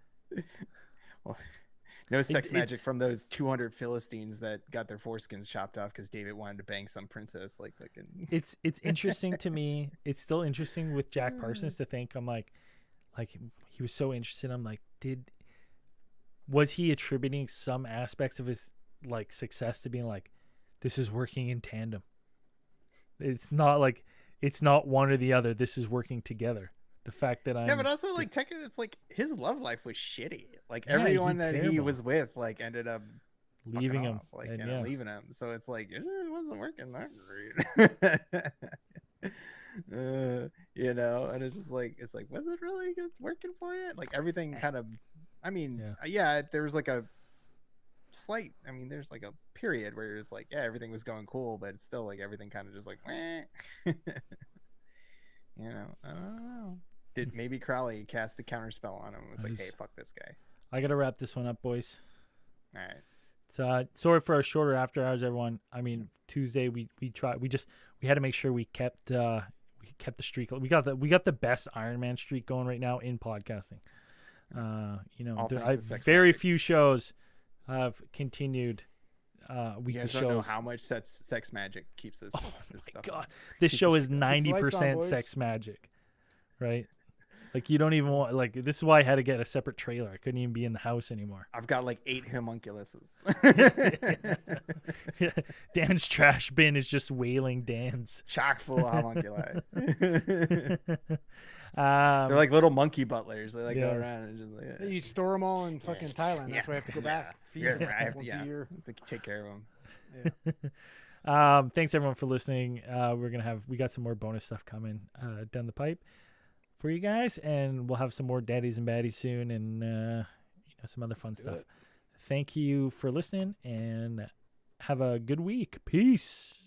well, no sex it's- magic from those 200 Philistines that got their foreskins chopped off because David wanted to bang some princess. Like, It's interesting to me. It's still interesting with Jack Parsons to think I'm like he was so interested. I'm like, was he attributing some aspects of his like success to being like, this is working in tandem. It's not one or the other. This is working together. The fact that yeah, but also like technically, it's like his love life was shitty. Like Yeah, everyone he's that he terrible. was with, like ended up leaving fucking him, off, like and you know, yeah. leaving him. So it's like it wasn't working that great. You know, and it's just like was it really working for you? Like everything kind of, I mean, yeah, there was like a slight. I mean, there's like a period where it's like, yeah, everything was going cool, but it's still like everything kind of just like, you know, I don't know. Did maybe Crowley cast a counter spell on him and was like, hey, fuck this guy. I gotta wrap this one up, boys. All right. So sorry for our shorter after hours, everyone. I mean, Tuesday we had to make sure we kept the streak. We got the best Iron Man streak going right now in podcasting. You know, All thanks to sex very magic. few shows have continued You weekly guys don't know shows. how much sex magic keeps us. Oh this my stuff god, on. this Keeps show us is together. 90% boys. sex magic, right? Like you don't even want this is why I had to get a separate trailer. I couldn't even be in the house anymore. I've got like 8 homunculuses. Dan's trash bin is just wailing Dan's. Chock full of homunculi. They're Um, like little monkey butlers. They like Yeah. go around and just like You store them all in fucking Thailand. That's why I have to go back. Feed them I have to, once yeah, a year. to take care of them. Thanks everyone for listening. We got some more bonus stuff coming down the pipe for you guys, and we'll have some more daddies and baddies soon, and some other fun do stuff. it. thank you for listening and have a good week. Peace.